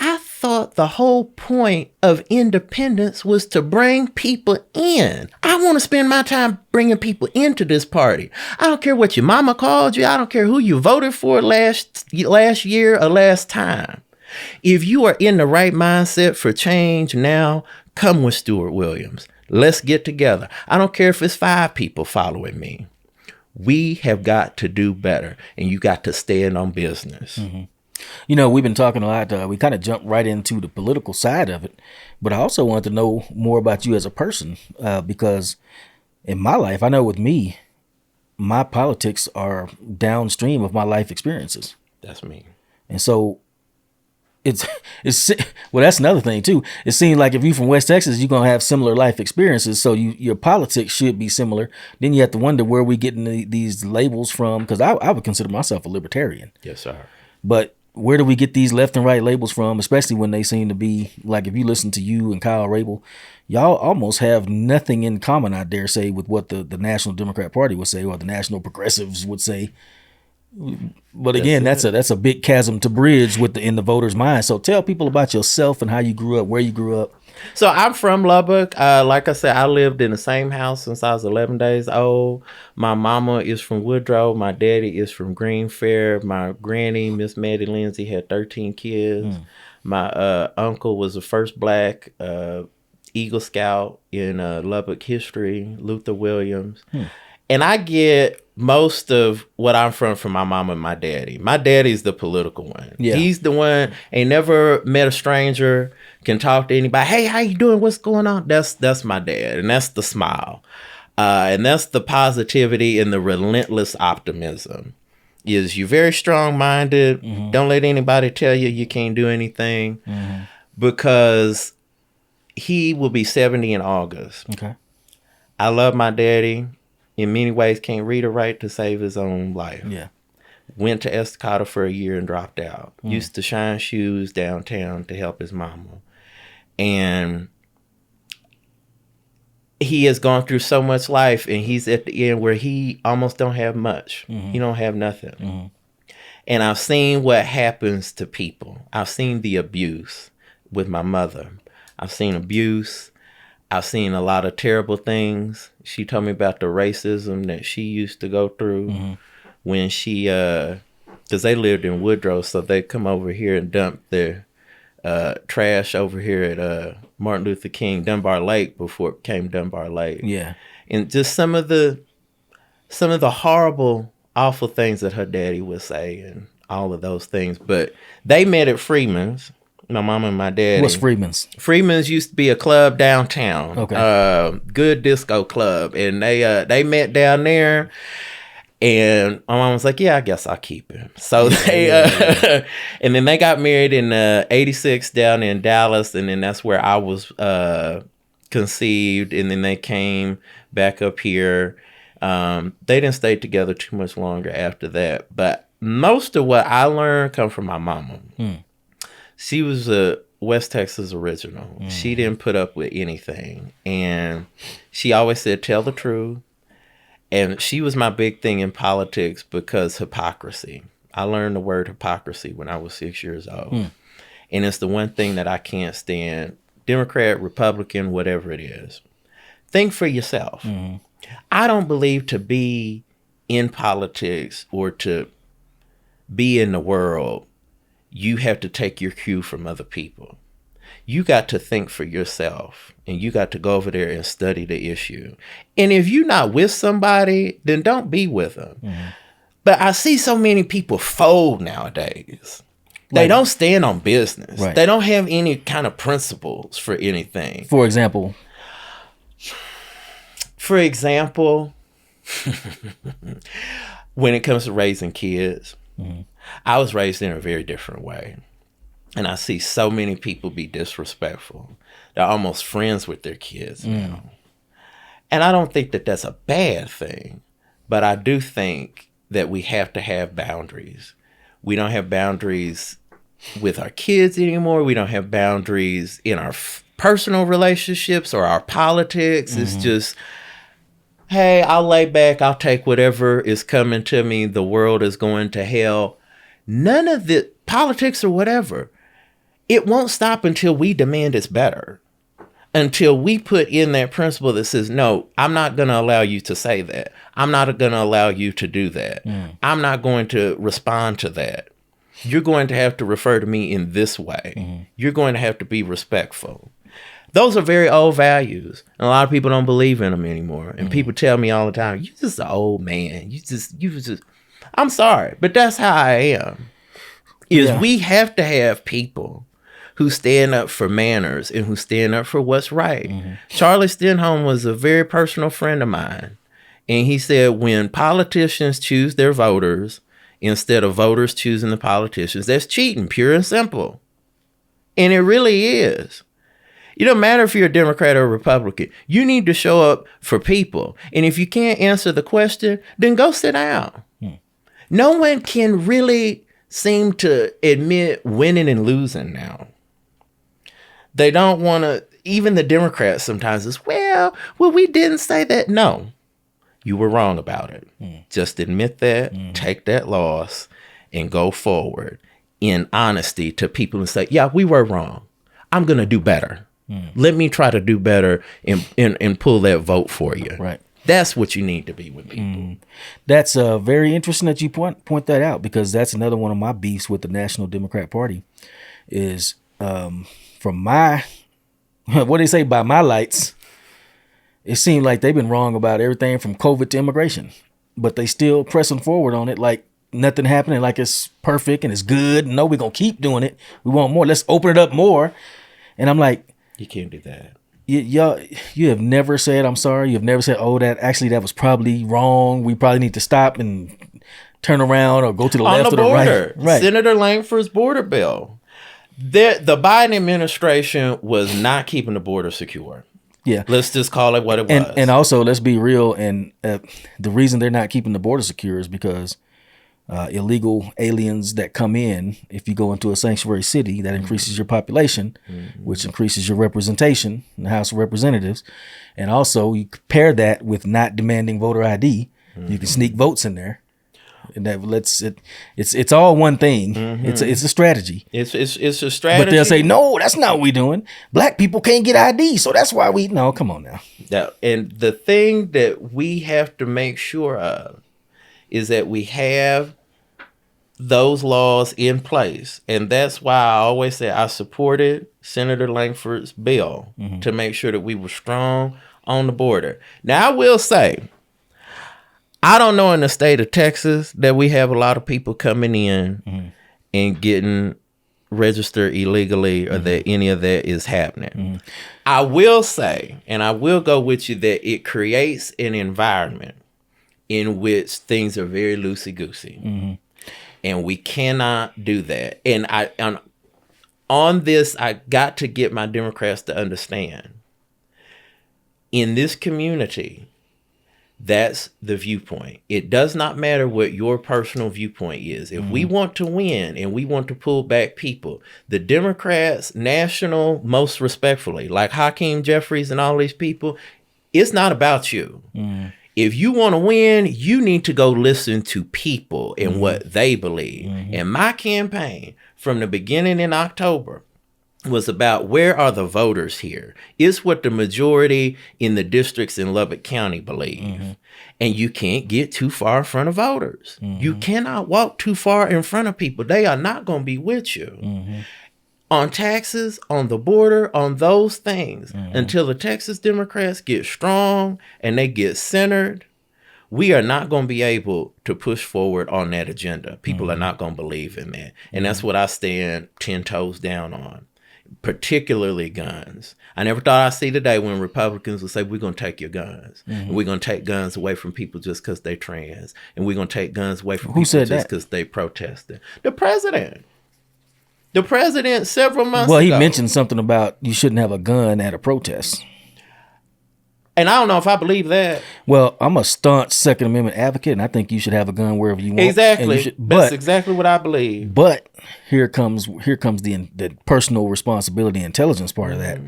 S3: I thought the whole point of independence was to bring people in. I want to spend my time bringing people into this party. I don't care what your mama called you. I don't care who you voted for last year or last time. If you are in the right mindset for change now, come with Stuart Williams. Let's get together. I don't care if it's 5 people following me. We have got to do better, and you got to stand on business.
S2: You know, we've been talking a lot. We kind of jumped right into the political side of it, but I also wanted to know more about you as a person, because in my life, I know with me, my politics are downstream of my life experiences.
S3: That's me.
S2: And so it's well, that's another thing too. It seems like if you're from West Texas, you're gonna have similar life experiences, so your politics should be similar. Then you have to wonder where we getting these labels from, because I would consider myself a libertarian.
S3: Yes, sir.
S2: But where do we get these left and right labels from, especially when they seem to be, like, if you listen to you and Kyle Rabel, y'all almost have nothing in common, I dare say, with what the National Democrat Party would say, or the National Progressives would say. But again, that's a big chasm to bridge in the voters' mind. So tell people about yourself and how you grew up, where you grew up.
S3: So I'm from Lubbock. Like I said, I lived in the same house since I was 11 days old. My mama is from Woodrow. My daddy is from Green Fair. My granny, Miss Maddie Lindsay, had 13 kids. My uncle was the first black Eagle Scout in Lubbock history, Luther Williams. And I get most of what I'm from my mama and my daddy. My daddy's the political one. Yeah. He's the one, ain't never met a stranger, can talk to anybody. Hey, how you doing? What's going on? That's my dad. And that's the smile. And that's the positivity and the relentless optimism. Is you're very strong-minded. Don't let anybody tell you can't do anything. Because he will be 70 in August. Okay. I love my daddy. In many ways, can't read or write to save his own life. Yeah. Went to Estacado for a year and dropped out. Used to shine shoes downtown to help his mama. And he has gone through so much life, and he's at the end where he almost don't have much. He don't have nothing. And I've seen what happens to people. I've seen the abuse with my mother. I've seen abuse. I've seen a lot of terrible things. She told me about the racism that she used to go through when she, because they lived in Woodrow, so they'd come over here and dump their trash over here at Martin Luther King Dunbar Lake before it became Dunbar Lake. Yeah. And just some of the horrible, awful things that her daddy would say and all of those things. But they met at Freeman's. My mama and my daddy.
S2: What's Freeman's?
S3: Freeman's used to be a club downtown.
S2: Okay.
S3: Good disco club. And they met down there. And my mom was like, yeah, I guess I'll keep him. So they, and then they got married in 86 down in Dallas. And then that's where I was conceived. And then they came back up here. They didn't stay together too much longer after that. But most of what I learned come from my mama. She was a West Texas original. She didn't put up with anything. And she always said, tell the truth. And she was my big thing in politics because hypocrisy. I learned the word hypocrisy when I was 6 years old. And it's the one thing that I can't stand. Democrat, Republican, whatever it is. Think for yourself. I don't believe to be in politics or to be in the world, you have to take your cue from other people. You got to think for yourself, and you got to go over there and study the issue. And if you're not with somebody, then don't be with them. But I see so many people fold nowadays. They don't stand on business. They don't have any kind of principles for anything.
S2: For example,
S3: when it comes to raising kids, I was raised in a very different way. And I see so many people be disrespectful. They're almost friends with their kids now. And I don't think that that's a bad thing. But I do think that we have to have boundaries. We don't have boundaries with our kids anymore. We don't have boundaries in our personal relationships or our politics. It's just, hey, I'll lay back. I'll take whatever is coming to me. The world is going to hell. None of the politics or whatever. It won't stop until we demand it's better. Until we put in that principle that says, no, I'm not going to allow you to say that. I'm not going to allow you to do that. I'm not going to respond to that. You're going to have to refer to me in this way. You're going to have to be respectful. Those are very old values. And a lot of people don't believe in them anymore. And people tell me all the time, you're just an old man. You just, I'm sorry, but that's how I am. We have to have people who stand up for manners and who stand up for what's right. Charlie Stenholm was a very personal friend of mine. And he said, when politicians choose their voters instead of voters choosing the politicians, that's cheating, pure and simple. And it really is. It don't matter if you're a Democrat or a Republican. You need to show up for people. And if you can't answer the question, then go sit down. No one can really seem to admit winning and losing now. They don't want to, even the Democrats sometimes is, well, we didn't say that. No, you were wrong about it. Just admit that, take that loss, and go forward in honesty to people and say, yeah, we were wrong. I'm going to do better. Let me try to do better and pull that vote for you. Right. That's what you need to be with people.
S2: That's very interesting that you point that out, because that's another one of my beefs with the National Democrat Party is from my, what do they say, by my lights, it seemed like they've been wrong about everything from COVID to immigration, but they still pressing forward on it like nothing happening, like it's perfect and it's good. No, we're going to keep doing it. We want more. Let's open it up more. And I'm like,
S3: you can't do that.
S2: You have never said, I'm sorry. You've never said, oh, that was probably wrong. We probably need to stop and turn around or go to the left or the right. Right.
S3: Senator Langford's border bill. The Biden administration was not keeping the border secure.
S2: Yeah.
S3: Let's just call it what it was.
S2: And also, let's be real. And the reason they're not keeping the border secure is because illegal aliens that come in, if you go into a sanctuary city, that increases your population, which increases your representation in the House of Representatives. And also, you pair that with not demanding voter ID. You can sneak votes in there. And that it's all one thing. It's a strategy.
S3: It's a strategy.
S2: But they'll say, no, that's not what we're doing. Black people can't get ID, so that's why no, come on now.
S3: And the thing that we have to make sure of is that we have those laws in place. And that's why I always say I supported Senator Langford's bill to make sure that we were strong on the border. Now, I will say, I don't know in the state of Texas that we have a lot of people coming in and getting registered illegally or that any of that is happening. I will say, and I will go with you, that it creates an environment in which things are very loosey-goosey.
S2: Mm-hmm.
S3: And we cannot do that. And on this, I got to get my Democrats to understand. In this community, that's the viewpoint. It does not matter what your personal viewpoint is. If we want to win and we want to pull back people, the Democrats, national, most respectfully, like Hakeem Jeffries and all these people, it's not about you. If you want to win, you need to go listen to people and what they believe. And my campaign from the beginning in October was about where are the voters here? It's what the majority in the districts in Lubbock County believe. And you can't get too far in front of voters. You cannot walk too far in front of people. They are not going to be with you. On taxes, on the border, on those things, until the Texas Democrats get strong and they get centered, we are not going to be able to push forward on that agenda. People are not going to believe in that. And that's what I stand 10 toes down on, particularly guns. I never thought I'd see the day when Republicans would say, we're going to take your guns. And we're going to take guns away from people just because they trans. And we're going to take guns away from people just because they protested. The president. The president several months ago.
S2: Well, he mentioned something about you shouldn't have a gun at a protest.
S3: And I don't know if I believe that.
S2: Well, I'm a staunch Second Amendment advocate, and I think you should have a gun wherever you want.
S3: Exactly. That's exactly what I believe.
S2: But here comes the personal responsibility intelligence part of that.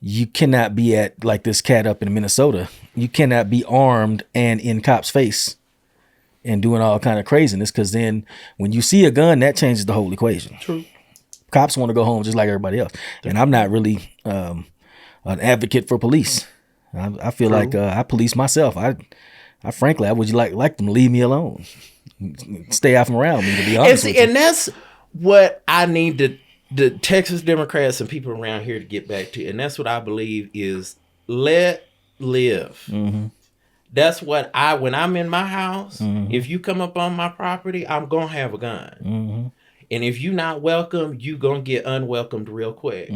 S2: You cannot be at, like this cat up in Minnesota, you cannot be armed and in cops' face and doing all kind of craziness, because then when you see a gun, that changes the whole equation.
S3: True.
S2: Cops want to go home just like everybody else. And I'm not really an advocate for police. I feel like I police myself. I frankly, I would like them to leave me alone. Stay out from around me, to be honest with you.
S3: And that's what I need the Texas Democrats and people around here to get back to. And that's what I believe is let live. That's what when I'm in my house, if you come up on my property, I'm going to have a gun. And if you're not welcome, you're going to get unwelcomed real quick.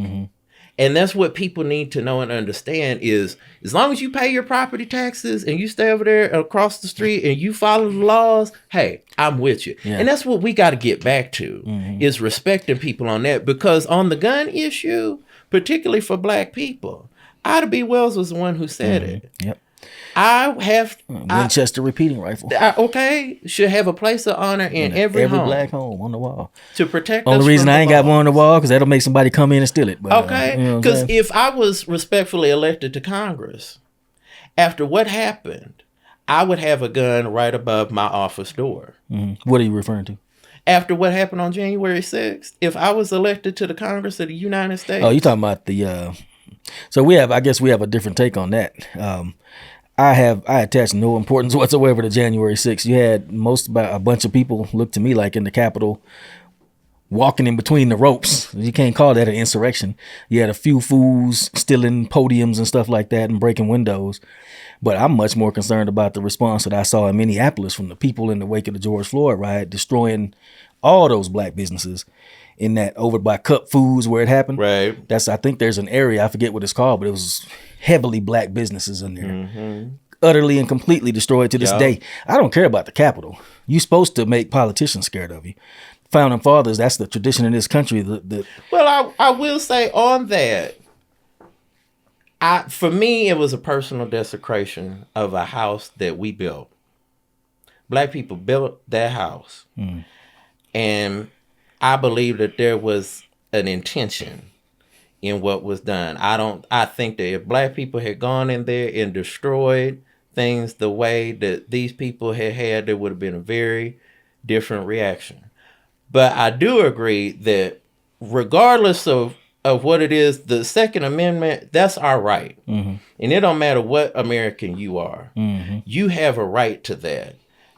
S3: And that's what people need to know and understand is as long as you pay your property taxes and you stay over there across the street and you follow the laws, hey, I'm with you. And that's what we got to get back to is respecting people on that. Because on the gun issue, particularly for black people, Ida B. Wells was the one who said it.
S2: Yep.
S3: I have
S2: Winchester repeating rifle.
S3: Should have a place of honor in every home.
S2: Black home on the wall
S3: To protect
S2: Only
S3: us
S2: reason
S3: from
S2: I ain't got one on the wall because that'll make somebody come in and steal it. But,
S3: because if I was respectfully elected to Congress, after what happened, I would have a gun right above my office door.
S2: What are you referring to?
S3: After what happened on January 6th, if I was elected to the Congress of the United States.
S2: Oh, you're talking about the so I guess we have a different take on that. I attach no importance whatsoever to January 6th. You had a bunch of people look to me like in the Capitol walking in between the ropes. You can't call that an insurrection. You had a few fools stealing podiums and stuff like that and breaking windows. But I'm much more concerned about the response that I saw in Minneapolis from the people in the wake of the George Floyd riot, destroying all those black businesses in that over by Cup Foods where it happened.
S3: Right.
S2: I think there's an area, I forget what it's called, but it was heavily black businesses in there. Utterly and completely destroyed to this day. I don't care about the Capitol. You're supposed to make politicians scared of you. Founding fathers, that's the tradition in this country.
S3: Well, I will say on that, for me, it was a personal desecration of a house that we built. Black people built that house. And I believe that there was an intention in what was done. I think that if black people had gone in there and destroyed things the way that these people had, there would have been a very different reaction. But I do agree that regardless of what it is, the Second Amendment, that's our right. And it don't matter what American you are. You have a right to that.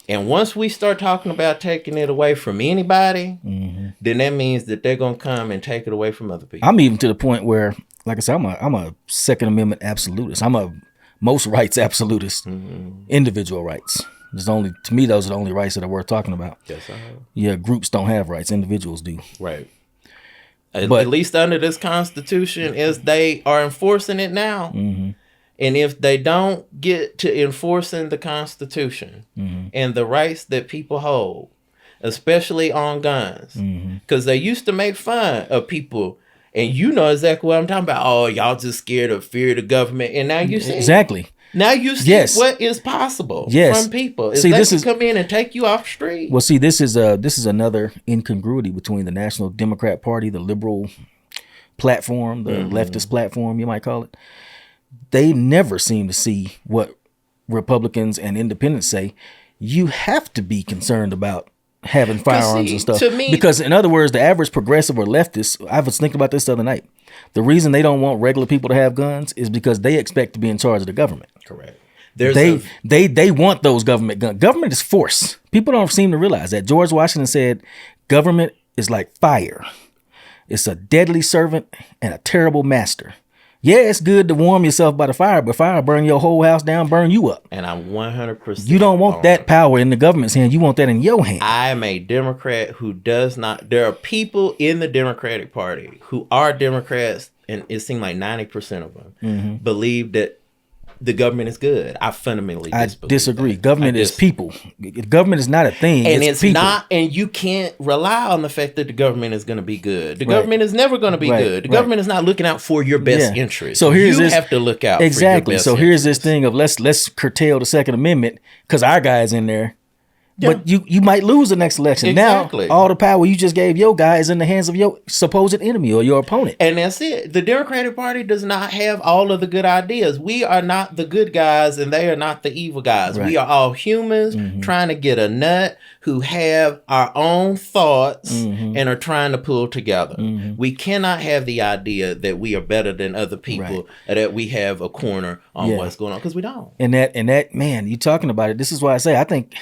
S3: And once we start talking about taking it away from anybody, then that means that they're going to come and take it away from other people.
S2: I'm even to the point where, like I said, I'm a Second Amendment absolutist. I'm a most rights absolutist. Individual rights. To me, those are the only rights that are worth talking about.
S3: Yes, I have.
S2: Yeah, groups don't have rights. Individuals do.
S3: Right. At least under this Constitution, as they are enforcing it now. And if they don't get to enforcing the Constitution and the rights that people hold, especially on guns, because they used to make fun of people, and you know exactly what I'm talking about. Oh, y'all just scared of fear of the government, and now you see
S2: exactly.
S3: Now you see what is possible from people. See, they can come in and take you off the street.
S2: Well, see, this is another incongruity between the National Democrat Party, the liberal platform, the leftist platform, you might call it. They never seem to see what Republicans and independents say. You have to be concerned about having firearms and stuff.
S3: To me,
S2: because in other words, the average progressive or leftist, I was thinking about this the other night. The reason they don't want regular people to have guns is because they expect to be in charge of the government.
S3: Correct.
S2: They want those government guns. Government is force. People don't seem to realize that. George Washington said, government is like fire. It's a deadly servant and a terrible master. Yeah, it's good to warm yourself by the fire, but fire burn your whole house down, burn you up.
S3: And I'm 100%.
S2: You don't want that power in the government's hand. You want that in your hand.
S3: I am a Democrat who does not. There are people in the Democratic Party who are Democrats, and it seems like 90% of them believe that the government is good. I fundamentally
S2: disagree. Government is people. Government is not a thing.
S3: And it's not, and you can't rely on the fact that the government is going to be good. The government is never going to be good. The government is not looking out for your best interest.
S2: So
S3: you have to look out for your best interest.
S2: So here's this thing of let's curtail the Second Amendment because our guy's in there. Yeah. But you might lose the next election.
S3: Exactly.
S2: Now, all the power you just gave your guy is in the hands of your supposed enemy or your opponent.
S3: And that's it. The Democratic Party does not have all of the good ideas. We are not the good guys and they are not the evil guys. Right. We are all humans trying to get a nut who have our own thoughts and are trying to pull together. We cannot have the idea that we are better than other people, that we have a corner on what's going on, because we don't.
S2: And that, man, you talking about it. This is why I say, I think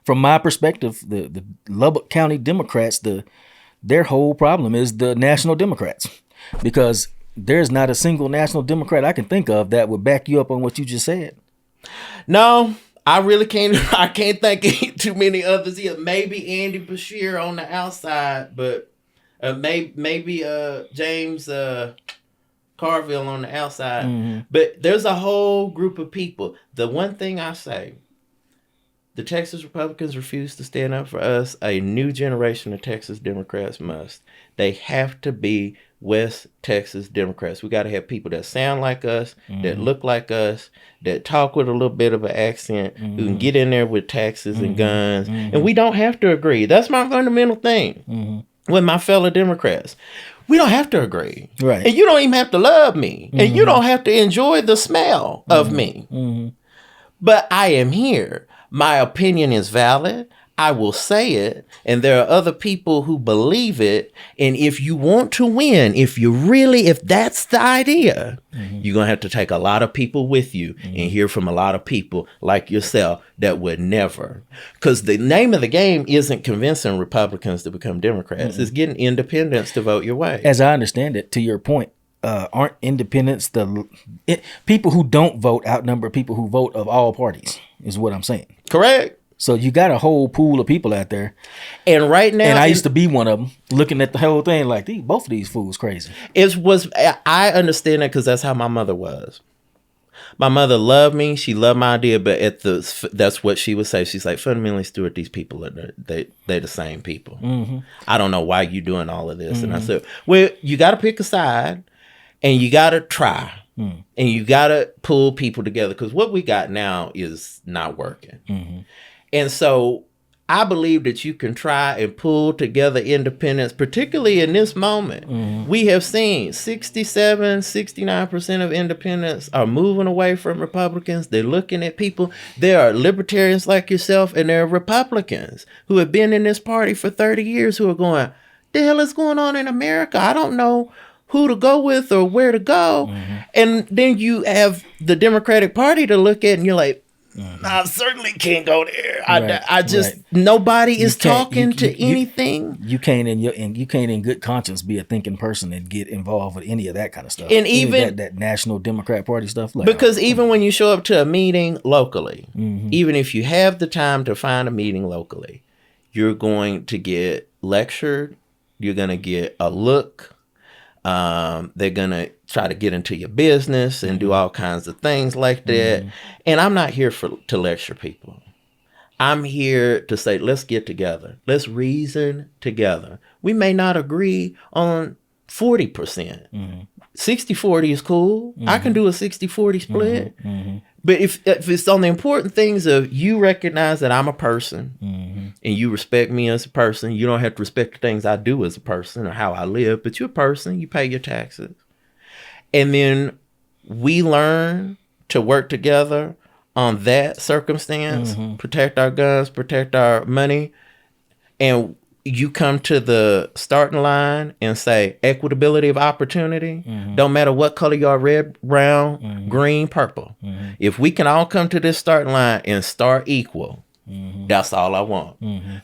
S2: from my perspective, the Lubbock County Democrats, their whole problem is the National Democrats, because there's not a single National Democrat I can think of that would back you up on what you just said.
S3: No, I really can't. I can't think of too many others here. Maybe Andy Beshear on the outside, but maybe James Carville on the outside. But there's a whole group of people. The one thing I say, the Texas Republicans refuse to stand up for us. A new generation of Texas Democrats must. They have to be West Texas Democrats. We got to have people that sound like us, that look like us, that talk with a little bit of an accent, who can get in there with taxes and guns. And we don't have to agree. That's my fundamental thing with my fellow Democrats. We don't have to agree.
S2: Right.
S3: And you don't even have to love me. And you don't have to enjoy the smell of me. But I am here. My opinion is valid. I will say it. And there are other people who believe it. And if you want to win, if that's the idea, you're going to have to take a lot of people with you and hear from a lot of people like yourself that would never. Because the name of the game isn't convincing Republicans to become Democrats. It's getting independents to vote your way.
S2: As I understand it, to your point, aren't independents people who don't vote outnumber people who vote of all parties, is what I'm saying.
S3: Correct.
S2: So you got a whole pool of people out there.
S3: And right now,
S2: and I used to be one of them, looking at the whole thing like, both of these fools crazy.
S3: I understand that because that's how my mother was. My mother loved me. She loved my idea, but that's what she would say. She's like, fundamentally, Stuart, these people they're the same people. I don't know why you doing all of this. And I said, well, you got to pick a side, and you got to try. And you got to pull people together, because what we got now is not working. And so I believe that you can try and pull together independents, particularly in this moment. We have seen 67, 69% of independents are moving away from Republicans. They're looking at people. There are libertarians like yourself, and there are Republicans who have been in this party for 30 years who are going, the hell is going on in America? I don't know who to go with or where to go. And then you have the Democratic Party to look at, and you're like, I certainly can't go there. Nobody is talking to anything.
S2: You can't in good conscience be a thinking person and get involved with any of that kind of stuff.
S3: And even
S2: that National Democrat Party stuff.
S3: Because even when you show up to a meeting locally, even if you have the time to find a meeting locally, you're going to get lectured. You're going to get a look. They're going to try to get into your business and do all kinds of things like that. And I'm not here to lecture people. I'm here to say, let's get together. Let's reason together. We may not agree on 40%. 60-40 is cool. I can do a 60-40 split. But if it's on the important things of you recognize that I'm a person and you respect me as a person, you don't have to respect the things I do as a person or how I live, but you're a person, you pay your taxes. And then we learn to work together on that circumstance, protect our guns, protect our money, and you come to the starting line and say equitability of opportunity. Don't matter what color you are, red, brown, green, purple. If we can all come to this starting line and start equal, that's all I want.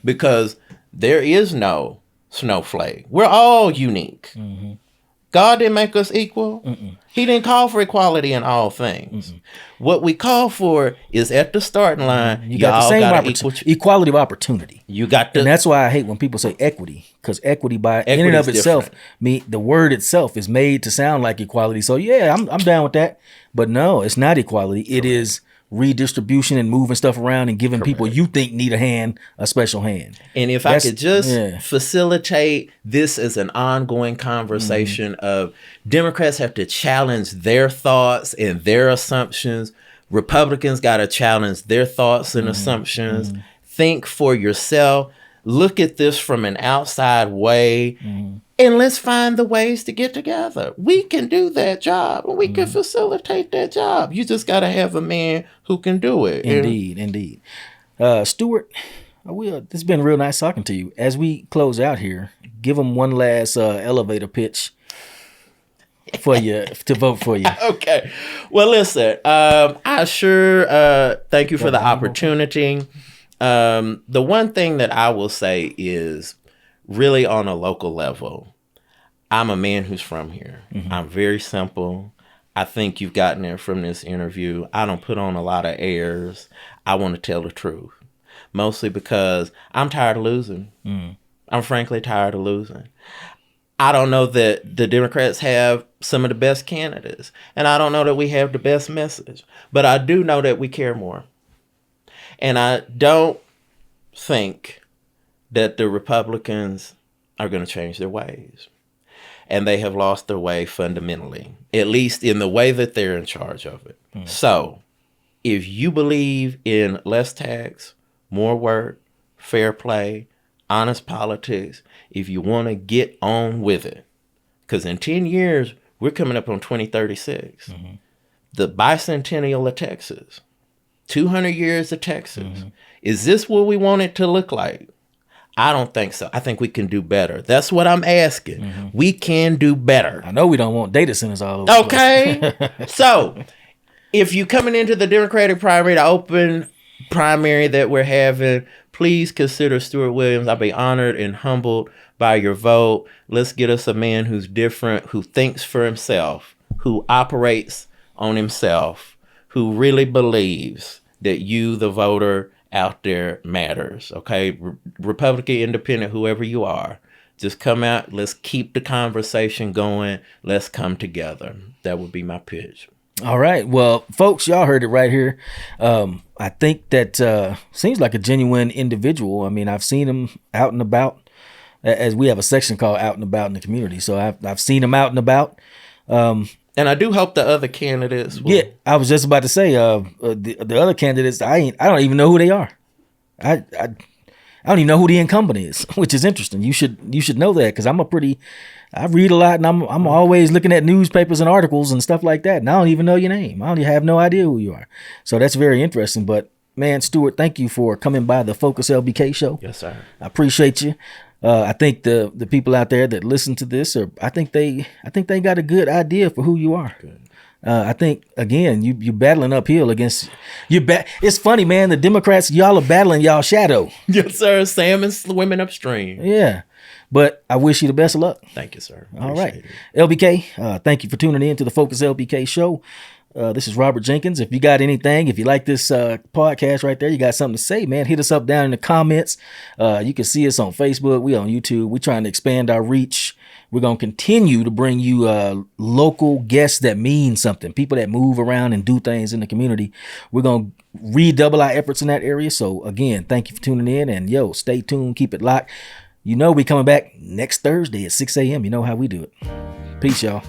S3: Because there is no snowflake. We're all unique. God didn't make us equal. He didn't call for equality in all things. What we call for is at the starting line,
S2: you got the same equality of opportunity.
S3: You got
S2: and that's why I hate when people say equity, because equity in and of itself, the word itself is made to sound like equality. So yeah, I'm down with that. But no, it's not equality. It is redistribution and moving stuff around and giving people you think need a special hand.
S3: And if I could just facilitate this as an ongoing conversation of Democrats have to challenge their thoughts and their assumptions. Republicans got to challenge their thoughts and assumptions. Think for yourself. Look at this from an outside way. And let's find the ways to get together. We can do that job. And we can facilitate that job. You just got to have a man who can do it.
S2: Indeed. Stuart, it's been real nice talking to you. As we close out here, give them one last elevator pitch for you to vote for you.
S3: Okay. Well, listen, I sure thank you for the opportunity. The one thing that I will say is really on a local level, I'm a man who's from here. I'm very simple. I think you've gotten there from this interview. I don't put on a lot of airs. I want to tell the truth, mostly because I'm tired of losing. I'm frankly tired of losing. I don't know that the Democrats have some of the best candidates, and I don't know that we have the best message, but I do know that we care more. And I don't think that the Republicans are going to change their ways. And they have lost their way fundamentally, at least in the way that they're in charge of it. So if you believe in less tax, more work, fair play, honest politics, if you want to get on with it, because in 10 years, we're coming up on 2036. The bicentennial of Texas, 200 years of Texas. Is this what we want it to look like? I don't think so. I think we can do better. That's what I'm asking. We can do better.
S2: I know we don't want data centers all over.
S3: Okay. So if you're coming into the Democratic primary, the open primary that we're having, please consider Stuart Williams. I'll be honored and humbled by your vote. Let's get us a man who's different, who thinks for himself, who operates on himself, who really believes that you, the voter out there, matters. Okay, Republican, Independent, whoever you are, just come out. Let's keep the conversation going. Let's come together. That would be my pitch.
S2: All right. Well, folks, y'all heard it right here. I think that seems like a genuine individual. I mean, I've seen him out and about, as we have a section called Out and About in the community. So I've seen him out and about.
S3: And I do hope the other candidates will.
S2: Yeah, I was just about to say the other candidates. I don't even know who they are. I don't even know who the incumbent is, which is interesting. You should know that, because I read a lot, and I'm always looking at newspapers and articles and stuff like that, and I don't even know your name. I have no idea who you are. So that's very interesting. But man, Stuart, thank you for coming by the Focus LBK show.
S3: Yes, sir. I
S2: appreciate you. I think the people out there that listen to this I think they got a good idea for who you are. Good. I think again you're battling uphill against it's funny, man. The Democrats, y'all are battling y'all shadow.
S3: Yes, sir. Salmon swimming upstream.
S2: Yeah. But I wish you the best of luck.
S3: Thank you, sir.
S2: All right. LBK, thank you for tuning in to the Focus LBK show. This is Robert Jenkins. If you got anything, if you like this podcast right there, you got something to say, man, hit us up down in the comments. You can see us on Facebook. We on YouTube. We're trying to expand our reach. We're going to continue to bring you local guests that mean something, people that move around and do things in the community. We're going to redouble our efforts in that area. So again, thank you for tuning in, and stay tuned. Keep it locked. We coming back next Thursday at 6 a.m. You know how we do it. Peace, y'all.